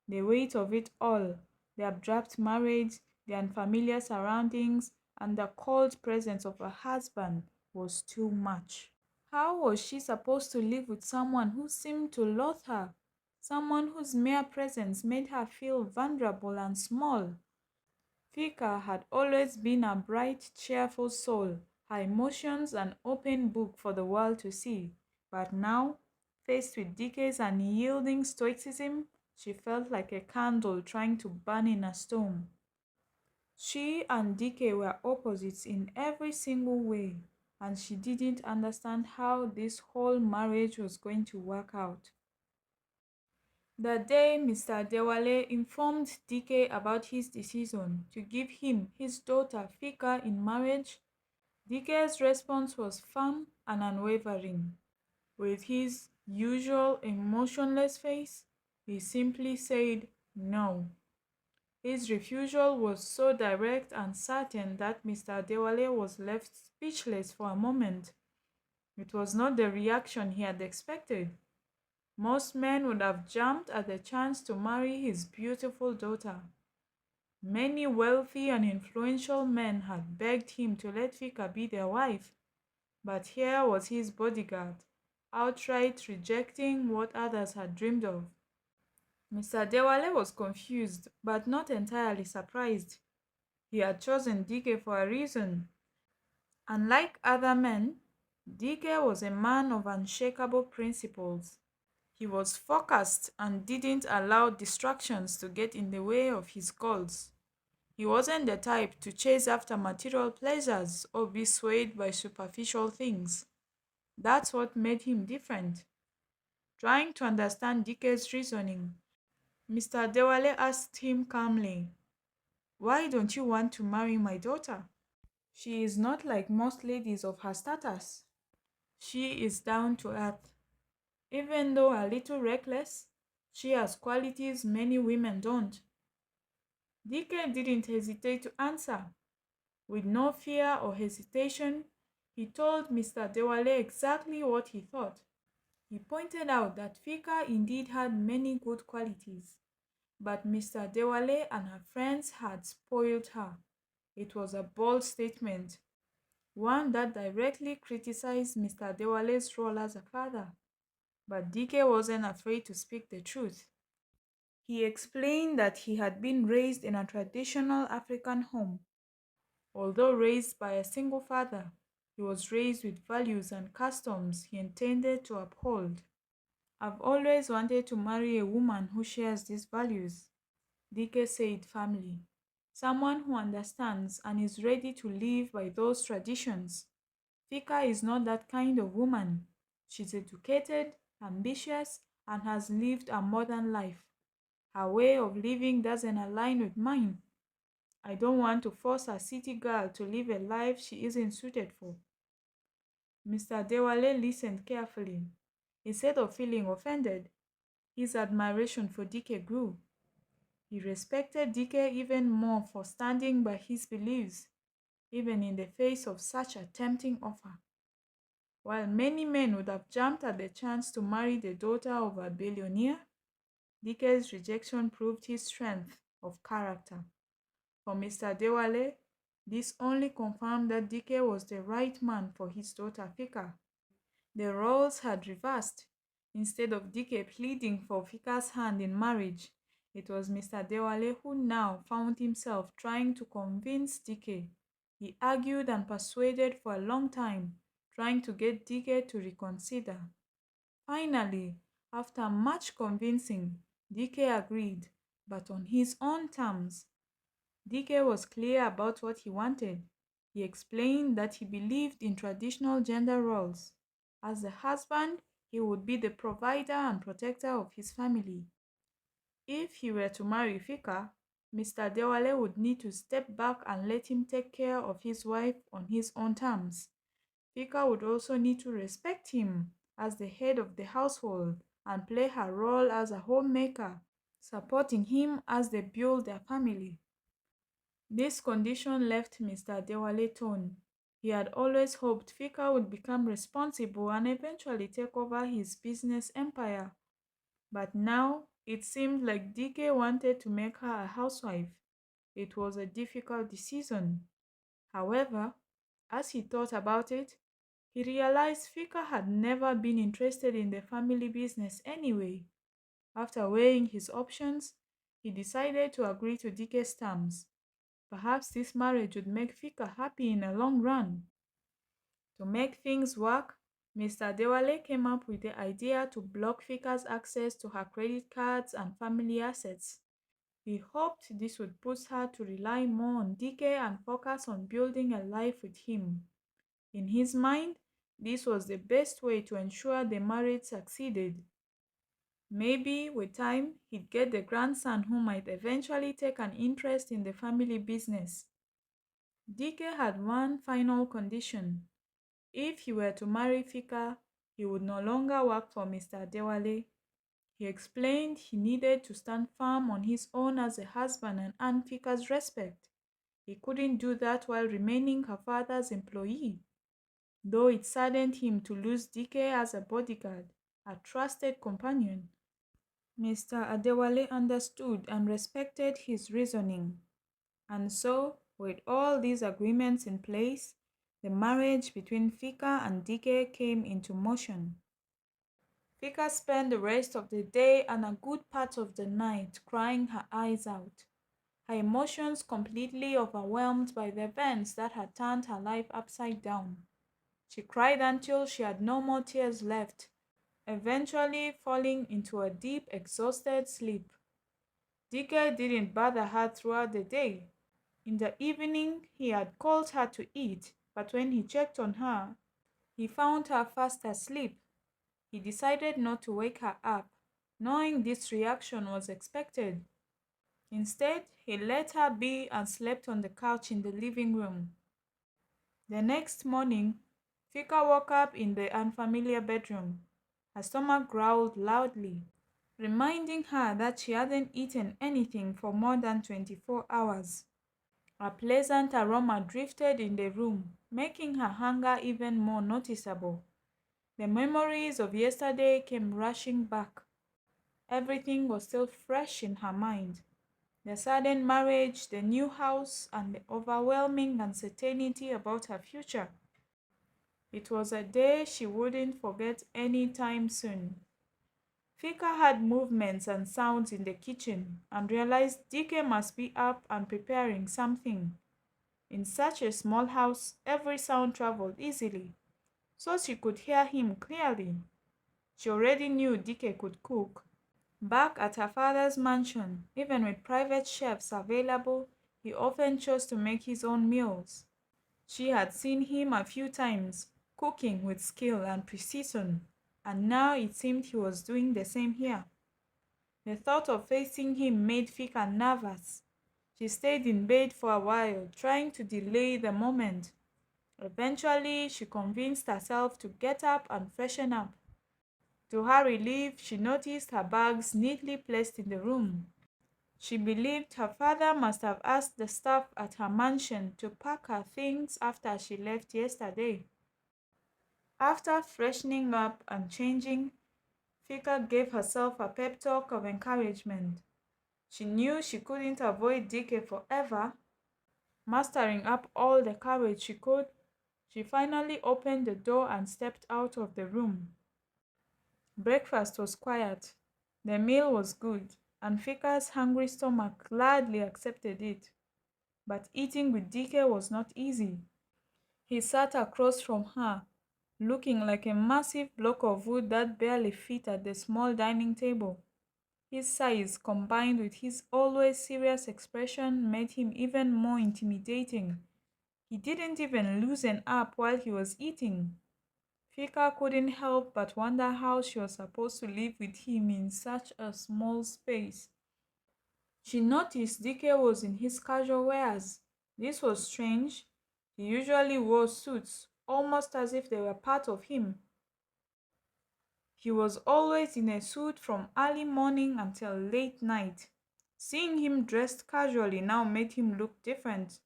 The weight of it all, the abrupt marriage, the unfamiliar surroundings, and the cold presence of her husband, was too much. How was she supposed to live with someone who seemed to loathe her? Someone whose mere presence made her feel vulnerable and small? Fika had always been a bright, cheerful soul, her emotions an open book for the world to see. But now, faced with Dike's unyielding stoicism, she felt like a candle trying to burn in a storm. She and Dike were opposites in every single way, and she didn't understand how this whole marriage was going to work out. The day Mr. Dewale informed Dike about his decision to give him his daughter Fika in marriage, Dike's response was firm and unwavering. With his usual emotionless face, he simply said no. His refusal was so direct and certain that Mr. Dewale was left speechless for a moment. It was not the reaction he had expected. Most men would have jumped at the chance to marry his beautiful daughter. Many wealthy and influential men had begged him to let Fika be their wife, but here was his bodyguard, outright rejecting what others had dreamed of. Mr. Dewale was confused, but not entirely surprised. He had chosen Dike for a reason. Unlike other men, Dike was a man of unshakable principles. He was focused and didn't allow distractions to get in the way of his goals. He wasn't the type to chase after material pleasures or be swayed by superficial things. That's what made him different. Trying to understand Dike's reasoning, Mr. Dewale asked him calmly, "Why don't you want to marry my daughter? She is not like most ladies of her status. She is down to earth. Even though a little reckless, she has qualities many women don't." Dike didn't hesitate to answer. With no fear or hesitation, he told Mr. Dewale exactly what he thought. He pointed out that Fika indeed had many good qualities, but Mr. Dewale and her friends had spoiled her. It was a bold statement, one that directly criticized Mr. Dewale's role as a father. But Dike wasn't afraid to speak the truth. He explained that he had been raised in a traditional African home. Although raised by a single father, he was raised with values and customs he intended to uphold. I've always wanted to marry a woman who shares these values, Dike said firmly. Someone who understands and is ready to live by those traditions. Fika is not that kind of woman. She's educated, ambitious, and has lived a modern life. Her way of living doesn't align with mine. I don't want to force a city girl to live a life she isn't suited for. Mr. Dewale listened carefully. Instead of feeling offended, his admiration for Dike grew. He respected Dike even more for standing by his beliefs, even in the face of such a tempting offer. While many men would have jumped at the chance to marry the daughter of a billionaire, Dike's rejection proved his strength of character. For Mr. Dewale, this only confirmed that Dike was the right man for his daughter Fika. The roles had reversed. Instead of Dike pleading for Fika's hand in marriage, it was Mr. Dewale who now found himself trying to convince Dike. He argued and persuaded for a long time, trying to get Dike to reconsider. Finally, after much convincing, Dike agreed, but on his own terms. Dike was clear about what he wanted. He explained that he believed in traditional gender roles. As the husband, he would be the provider and protector of his family. If he were to marry Fika, Mr. Dewale would need to step back and let him take care of his wife on his own terms. Fika would also need to respect him as the head of the household and play her role as a homemaker, supporting him as they build their family. This condition left Mr. Dewale torn. He had always hoped Fika would become responsible and eventually take over his business empire. But now it seemed like Dike wanted to make her a housewife. It was a difficult decision. However, as he thought about it, he realized Fika had never been interested in the family business anyway. After weighing his options, he decided to agree to Dike's terms. Perhaps this marriage would make Fika happy in the long run. To make things work, Mr. Dewale came up with the idea to block Fika's access to her credit cards and family assets. He hoped this would push her to rely more on Dike and focus on building a life with him. In his mind, this was the best way to ensure the marriage succeeded. Maybe, with time, he'd get the grandson who might eventually take an interest in the family business. Dike had one final condition. If he were to marry Fika, he would no longer work for Mr. Dewale. He explained he needed to stand firm on his own as a husband and earn Fika's respect. He couldn't do that while remaining her father's employee. Though it saddened him to lose Dike as a bodyguard, a trusted companion, Mr. Adewale understood and respected his reasoning. And so, with all these agreements in place, the marriage between Fika and Dike came into motion. Fika spent the rest of the day and a good part of the night crying her eyes out, her emotions completely overwhelmed by the events that had turned her life upside down. She cried until she had no more tears left, eventually falling into a deep, exhausted sleep. Dike didn't bother her throughout the day. In the evening, he had called her to eat, but when he checked on her, he found her fast asleep. He decided not to wake her up, knowing this reaction was expected. Instead, he let her be and slept on the couch in the living room. The next morning, Fika woke up in the unfamiliar bedroom. Her stomach growled loudly, reminding her that she hadn't eaten anything for more than 24 hours. A pleasant aroma drifted in the room, making her hunger even more noticeable. The memories of yesterday came rushing back. Everything was still fresh in her mind. The sudden marriage, the new house, and the overwhelming uncertainty about her future. It was a day she wouldn't forget any time soon. Fika heard movements and sounds in the kitchen and realized Dike must be up and preparing something. In such a small house, every sound traveled easily, so she could hear him clearly. She already knew Dike could cook. Back at her father's mansion, even with private chefs available, he often chose to make his own meals. She had seen him a few times, cooking with skill and precision, and now it seemed he was doing the same here. The thought of facing him made Fika nervous. She stayed in bed for a while, trying to delay the moment. Eventually, she convinced herself to get up and freshen up. To her relief, she noticed her bags neatly placed in the room. She believed her father must have asked the staff at her mansion to pack her things after she left yesterday. After freshening up and changing, Fika gave herself a pep talk of encouragement. She knew she couldn't avoid Dike forever. Mustering up all the courage she could, she finally opened the door and stepped out of the room. Breakfast was quiet. The meal was good, and Fika's hungry stomach gladly accepted it. But eating with Dike was not easy. He sat across from her, looking like a massive block of wood that barely fit at the small dining table. His size, combined with his always serious expression, made him even more intimidating. He didn't even loosen up while he was eating. Fika couldn't help but wonder how she was supposed to live with him in such a small space. She noticed Dike was in his casual wears. This was strange. He usually wore suits, almost as if they were part of him. He was always in a suit from early morning until late night. Seeing him dressed casually now made him look different.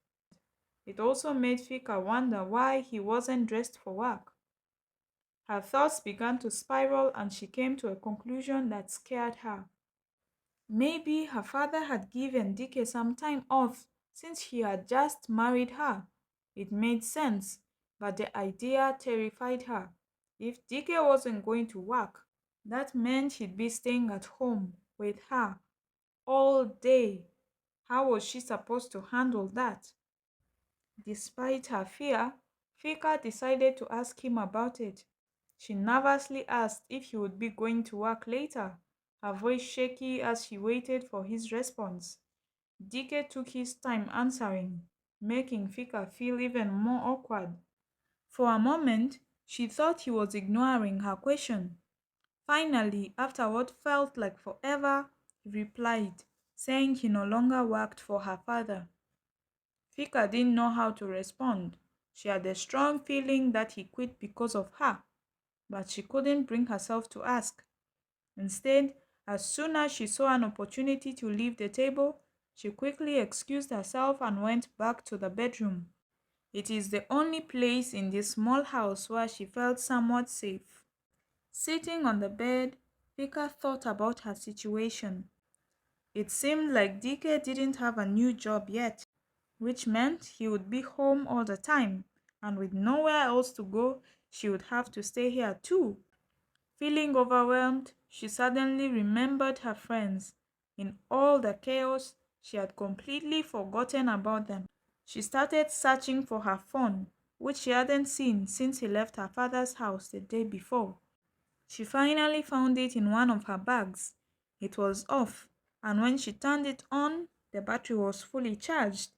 It also made Fika wonder why he wasn't dressed for work. Her thoughts began to spiral and she came to a conclusion that scared her. Maybe her father had given Dike some time off since he had just married her. It made sense, but the idea terrified her. If Dike wasn't going to work, that meant he'd be staying at home with her all day. How was she supposed to handle that? Despite her fear, Fika decided to ask him about it. She nervously asked if he would be going to work later, her voice shaky as she waited for his response. Dike took his time answering, making Fika feel even more awkward. For a moment, she thought he was ignoring her question. Finally, after what felt like forever, he replied, saying he no longer worked for her father. Fika didn't know how to respond. She had a strong feeling that he quit because of her, but she couldn't bring herself to ask. Instead, as soon as she saw an opportunity to leave the table, she quickly excused herself and went back to the bedroom. It is the only place in this small house where she felt somewhat safe. Sitting on the bed, Fika thought about her situation. It seemed like Dike didn't have a new job yet, which meant he would be home all the time, and with nowhere else to go, she would have to stay here too. Feeling overwhelmed, she suddenly remembered her friends. In all the chaos, she had completely forgotten about them. She started searching for her phone, which she hadn't seen since he left her father's house the day before. She finally found it in one of her bags. It was off, and when she turned it on, the battery was fully charged.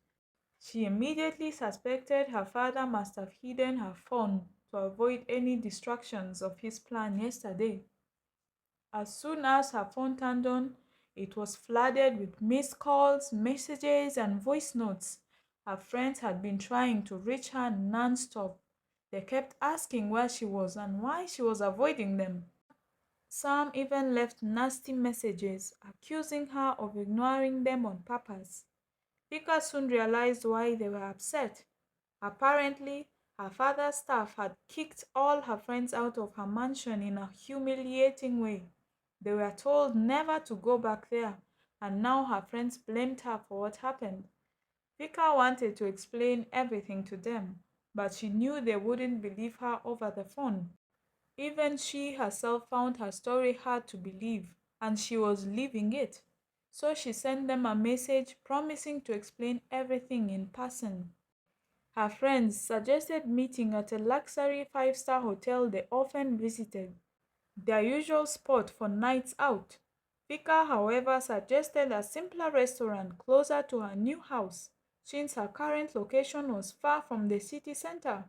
She immediately suspected her father must have hidden her phone to avoid any distractions of his plan yesterday. As soon as her phone turned on, it was flooded with missed calls, messages, and voice notes. Her friends had been trying to reach her non-stop. They kept asking where she was and why she was avoiding them. Some even left nasty messages accusing her of ignoring them on purpose. Fika soon realized why they were upset. Apparently, her father's staff had kicked all her friends out of her mansion in a humiliating way. They were told never to go back there, and now her friends blamed her for what happened. Fika wanted to explain everything to them, but she knew they wouldn't believe her over the phone. Even she herself found her story hard to believe, and she was living it. So she sent them a message promising to explain everything in person. Her friends suggested meeting at a luxury five-star hotel they often visited, their usual spot for nights out. Fika, however, suggested a simpler restaurant closer to her new house, since her current location was far from the city center.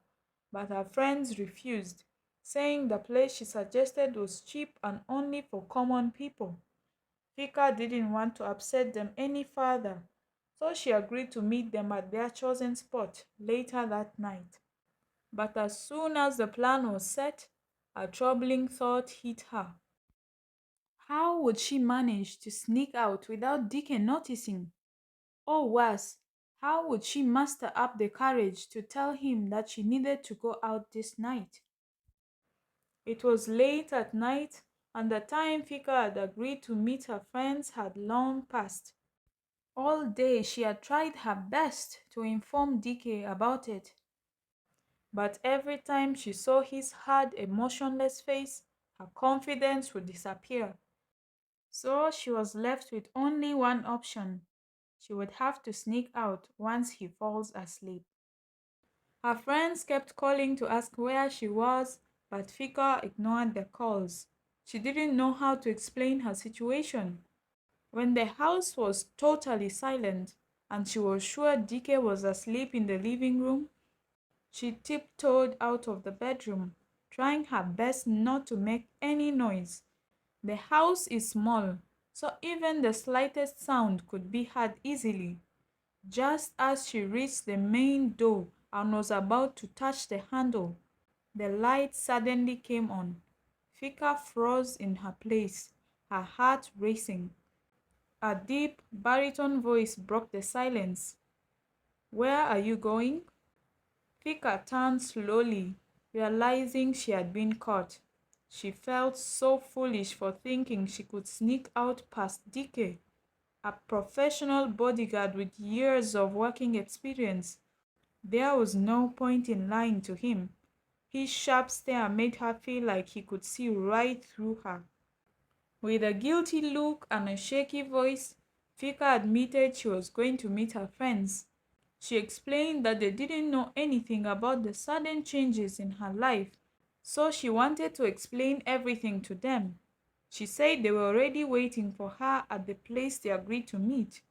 But her friends refused, saying the place she suggested was cheap and only for common people. Fika didn't want to upset them any further, so she agreed to meet them at their chosen spot later that night. But as soon as the plan was set, a troubling thought hit her. How would she manage to sneak out without Dike noticing? Or worse, how would she muster up the courage to tell him that she needed to go out this night? It was late at night, and the time Fika had agreed to meet her friends had long passed. All day she had tried her best to inform Dike about it, but every time she saw his hard, emotionless face, her confidence would disappear. So she was left with only one option. She would have to sneak out once he falls asleep. Her friends kept calling to ask where she was, but Fika ignored their calls. She didn't know how to explain her situation. When the house was totally silent and she was sure Dike was asleep in the living room, she tiptoed out of the bedroom, trying her best not to make any noise. The house is small, so even the slightest sound could be heard easily. Just as she reached the main door and was about to touch the handle, the light suddenly came on. Fika froze in her place, her heart racing. A deep, baritone voice broke the silence. "Where are you going?" Fika turned slowly, realizing she had been caught. She felt so foolish for thinking she could sneak out past Dike, a professional bodyguard with years of working experience. There was no point in lying to him. His sharp stare made her feel like he could see right through her. With a guilty look and a shaky voice, Fika admitted she was going to meet her friends. She explained that they didn't know anything about the sudden changes in her life, so she wanted to explain everything to them. She said they were already waiting for her at the place they agreed to meet.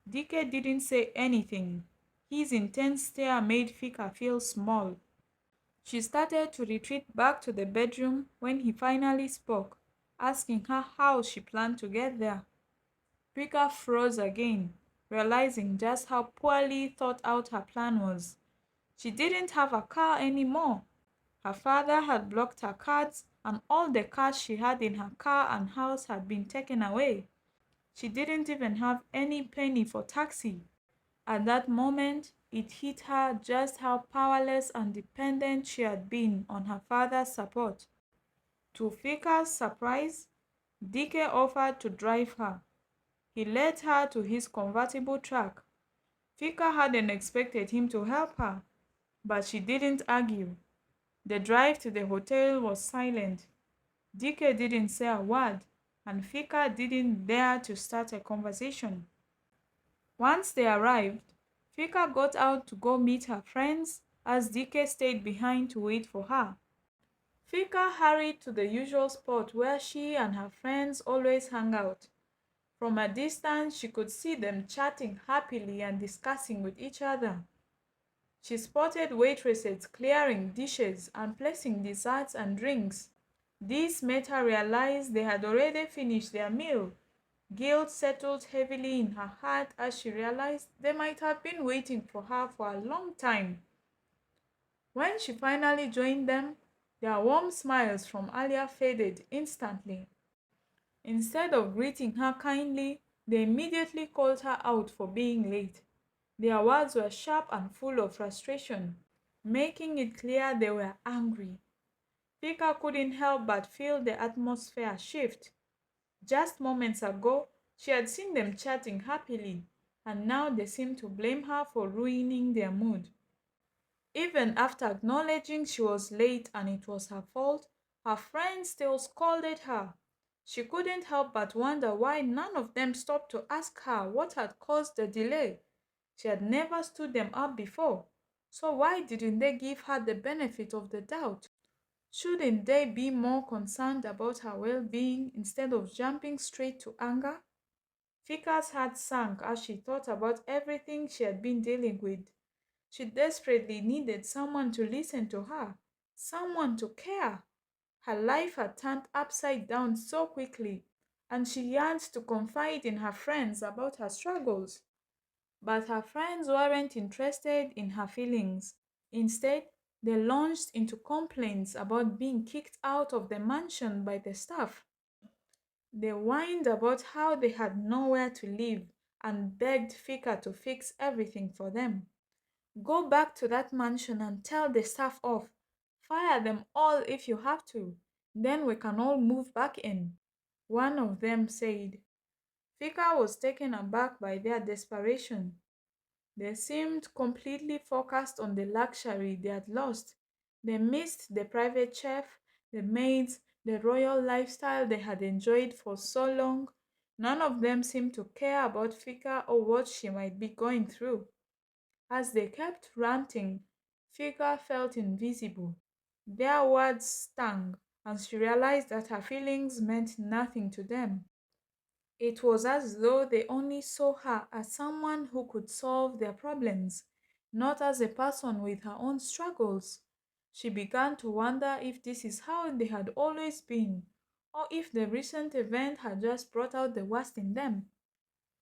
Dike didn't say anything. His intense stare made Fika feel small. She started to retreat back to the bedroom when he finally spoke, asking her how she planned to get there. Fika froze again, realizing just how poorly thought out her plan was. She didn't have a car anymore. Her father had blocked her cards, and all the cash she had in her car and house had been taken away. She didn't even have any penny for taxi. At that moment, it hit her just how powerless and dependent she had been on her father's support. To Fika's surprise, Dike offered to drive her. He led her to his convertible truck. Fika hadn't expected him to help her, but she didn't argue. The drive to the hotel was silent. Dike didn't say a word, and Fika didn't dare to start a conversation. Once they arrived, Fika got out to go meet her friends as Dike stayed behind to wait for her. Fika hurried to the usual spot where she and her friends always hung out. From a distance, she could see them chatting happily and discussing with each other. She spotted waitresses clearing dishes and placing desserts and drinks. This made her realize they had already finished their meal. Guilt settled heavily in her heart as she realized they might have been waiting for her for a long time. When she finally joined them, their warm smiles from earlier faded instantly. Instead of greeting her kindly, they immediately called her out for being late. Their words were sharp and full of frustration, making it clear they were angry. Fika couldn't help but feel the atmosphere shift. Just moments ago, she had seen them chatting happily, and now they seemed to blame her for ruining their mood. Even after acknowledging she was late and it was her fault, her friends still scolded her. She couldn't help but wonder why none of them stopped to ask her what had caused the delay. She had never stood them up before, so why didn't they give her the benefit of the doubt? Shouldn't they be more concerned about her well-being instead of jumping straight to anger? Fika's heart sank as she thought about everything she had been dealing with. She desperately needed someone to listen to her, someone to care. Her life had turned upside down so quickly, and she yearned to confide in her friends about her struggles. But her friends weren't interested in her feelings. Instead, they launched into complaints about being kicked out of the mansion by the staff. They whined about how they had nowhere to live and begged Fika to fix everything for them. Go back to that mansion and tell the staff off. Fire them all if you have to. Then we can all move back in, one of them said. Fika was taken aback by their desperation. They seemed completely focused on the luxury they had lost. They missed the private chef, the maids, the royal lifestyle they had enjoyed for so long. None of them seemed to care about Fika or what she might be going through. As they kept ranting, Fika felt invisible. Their words stung, and she realized that her feelings meant nothing to them. It was as though they only saw her as someone who could solve their problems, not as a person with her own struggles. She began to wonder if this is how they had always been, or if the recent event had just brought out the worst in them.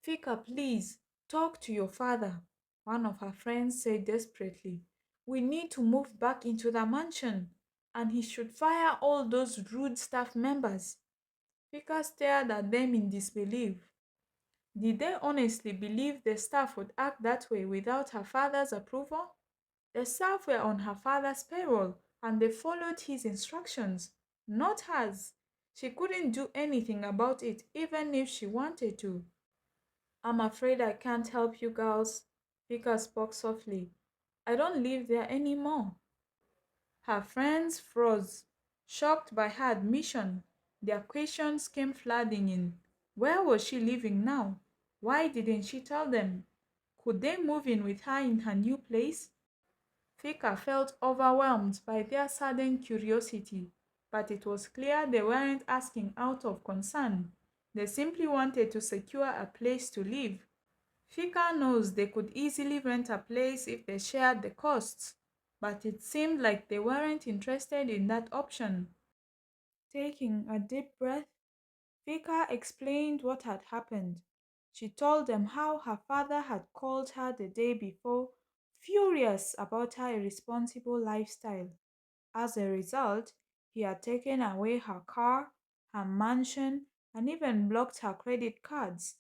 Fika, please, talk to your father, one of her friends said desperately. We need to move back into the mansion, and he should fire all those rude staff members. Fika stared at them in disbelief. Did they honestly believe the staff would act that way without her father's approval? The staff were on her father's payroll and they followed his instructions, not hers. She couldn't do anything about it even if she wanted to. I'm afraid I can't help you girls, Vika spoke softly. I don't live there anymore. Her friends froze, shocked by her admission. Their questions came flooding in. Where was she living now? Why didn't she tell them? Could they move in with her in her new place? Fika felt overwhelmed by their sudden curiosity, but it was clear they weren't asking out of concern. They simply wanted to secure a place to live. Fika knows they could easily rent a place if they shared the costs, but it seemed like they weren't interested in that option. Taking a deep breath, Fika explained what had happened. She told them how her father had called her the day before, furious about her irresponsible lifestyle. As a result, he had taken away her car, her mansion, and even blocked her credit cards.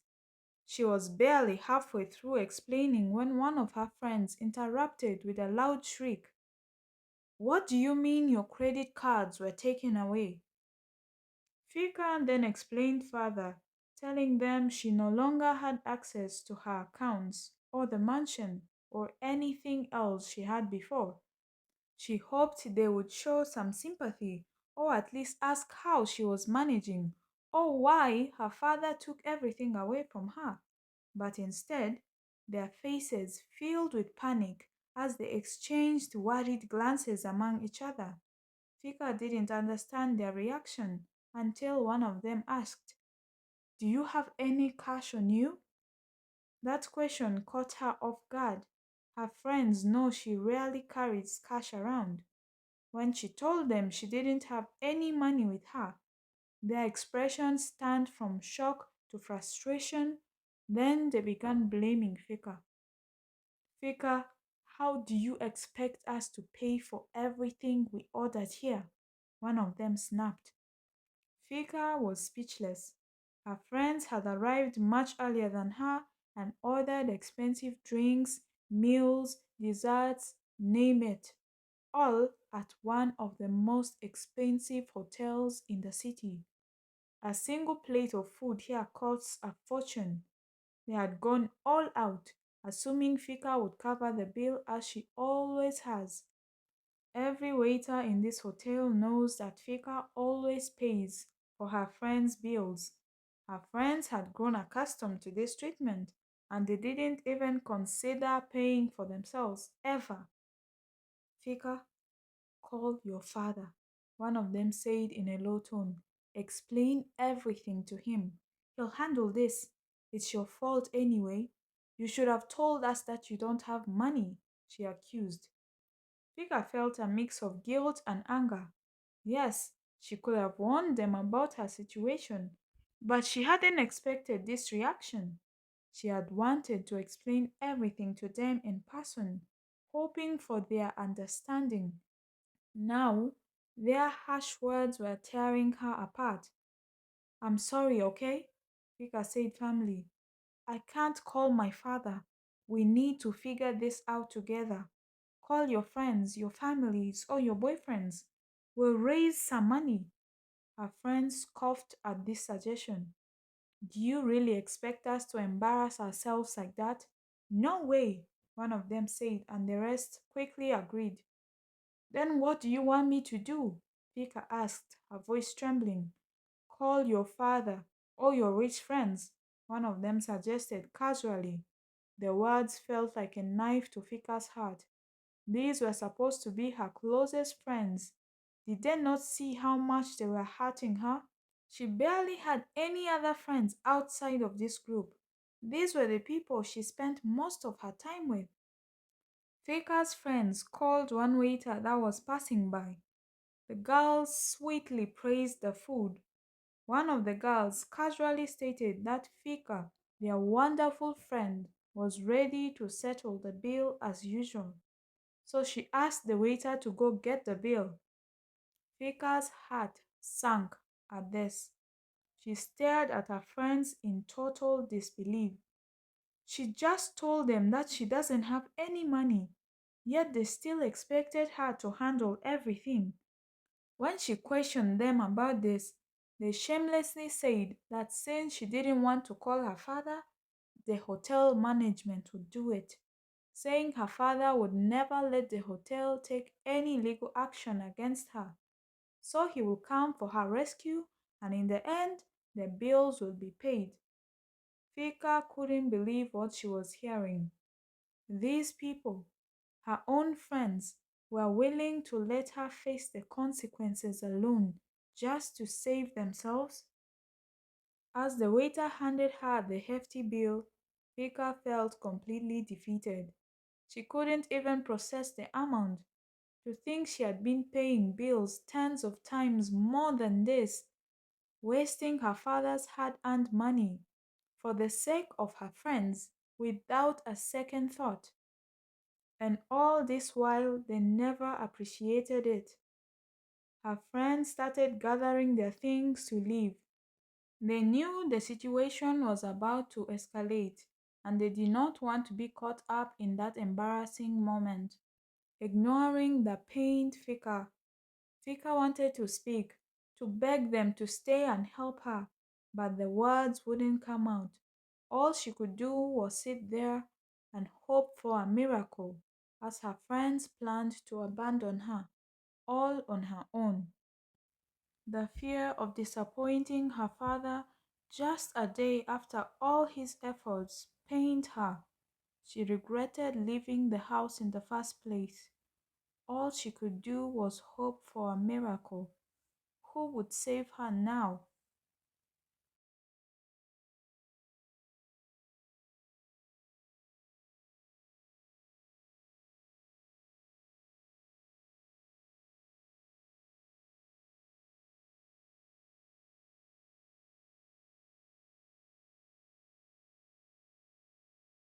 She was barely halfway through explaining when one of her friends interrupted with a loud shriek. What do you mean your credit cards were taken away? Fika then explained further, telling them she no longer had access to her accounts or the mansion or anything else she had before. She hoped they would show some sympathy or at least ask how she was managing or why her father took everything away from her. But instead, their faces filled with panic as they exchanged worried glances among each other. Fika didn't understand their reaction until one of them asked, Do you have any cash on you? That question caught her off guard. Her friends know she rarely carries cash around. When she told them she didn't have any money with her, their expressions turned from shock to frustration. Then they began blaming Fika. Fika, how do you expect us to pay for everything we ordered here? One of them snapped. Fika was speechless. Her friends had arrived much earlier than her, and ordered expensive drinks, meals, desserts, name it, all at one of the most expensive hotels in the city. A single plate of food here costs a fortune. They had gone all out, assuming Fika would cover the bill as she always has. Every waiter in this hotel knows that Fika always pays for her friends' bills. Her friends had grown accustomed to this treatment, and they didn't even consider paying for themselves ever. Fika, call your father, one of them said in a low tone. Explain everything to him. He'll handle this. It's your fault anyway. You should have told us that you don't have money, she accused. Fika felt a mix of guilt and anger. Yes, she could have warned them about her situation, but she hadn't expected this reaction. She had wanted to explain everything to them in person, hoping for their understanding. Now, their harsh words were tearing her apart. I'm sorry, okay? Fika said firmly. I can't call my father. We need to figure this out together. Call your friends, your families, or your boyfriends. We'll raise some money. Her friends scoffed at this suggestion. Do you really expect us to embarrass ourselves like that? No way, one of them said, and the rest quickly agreed. Then what do you want me to do? Pika asked, her voice trembling. Call your father or your rich friends, one of them suggested casually. The words felt like a knife to Fika's heart. These were supposed to be her closest friends. Did they not see how much they were hurting her? She barely had any other friends outside of this group. These were the people she spent most of her time with. Faker's friends called one waiter that was passing by. The girls sweetly praised the food. One of the girls casually stated that Fika, their wonderful friend, was ready to settle the bill as usual. So she asked the waiter to go get the bill. Fika's heart sank at this. She stared at her friends in total disbelief. She just told them that she doesn't have any money, yet they still expected her to handle everything. When she questioned them about this, they shamelessly said that since she didn't want to call her father, the hotel management would do it, saying her father would never let the hotel take any legal action against her. So he would come for her rescue, and in the end, the bills would be paid. Fika couldn't believe what she was hearing. These people, her own friends, were willing to let her face the consequences alone just to save themselves. As the waiter handed her the hefty bill, Fika felt completely defeated. She couldn't even process the amount. To think she had been paying bills tens of times more than this, wasting her father's hard-earned money for the sake of her friends without a second thought. And all this while they never appreciated it. Her friends started gathering their things to leave. They knew the situation was about to escalate, and they did not want to be caught up in that embarrassing moment. Ignoring the pained Fika, Fika wanted to speak, to beg them to stay and help her, but the words wouldn't come out. All she could do was sit there and hope for a miracle as her friends planned to abandon her, all on her own. The fear of disappointing her father just a day after all his efforts pained her. She regretted leaving the house in the first place. All she could do was hope for a miracle. Who would save her now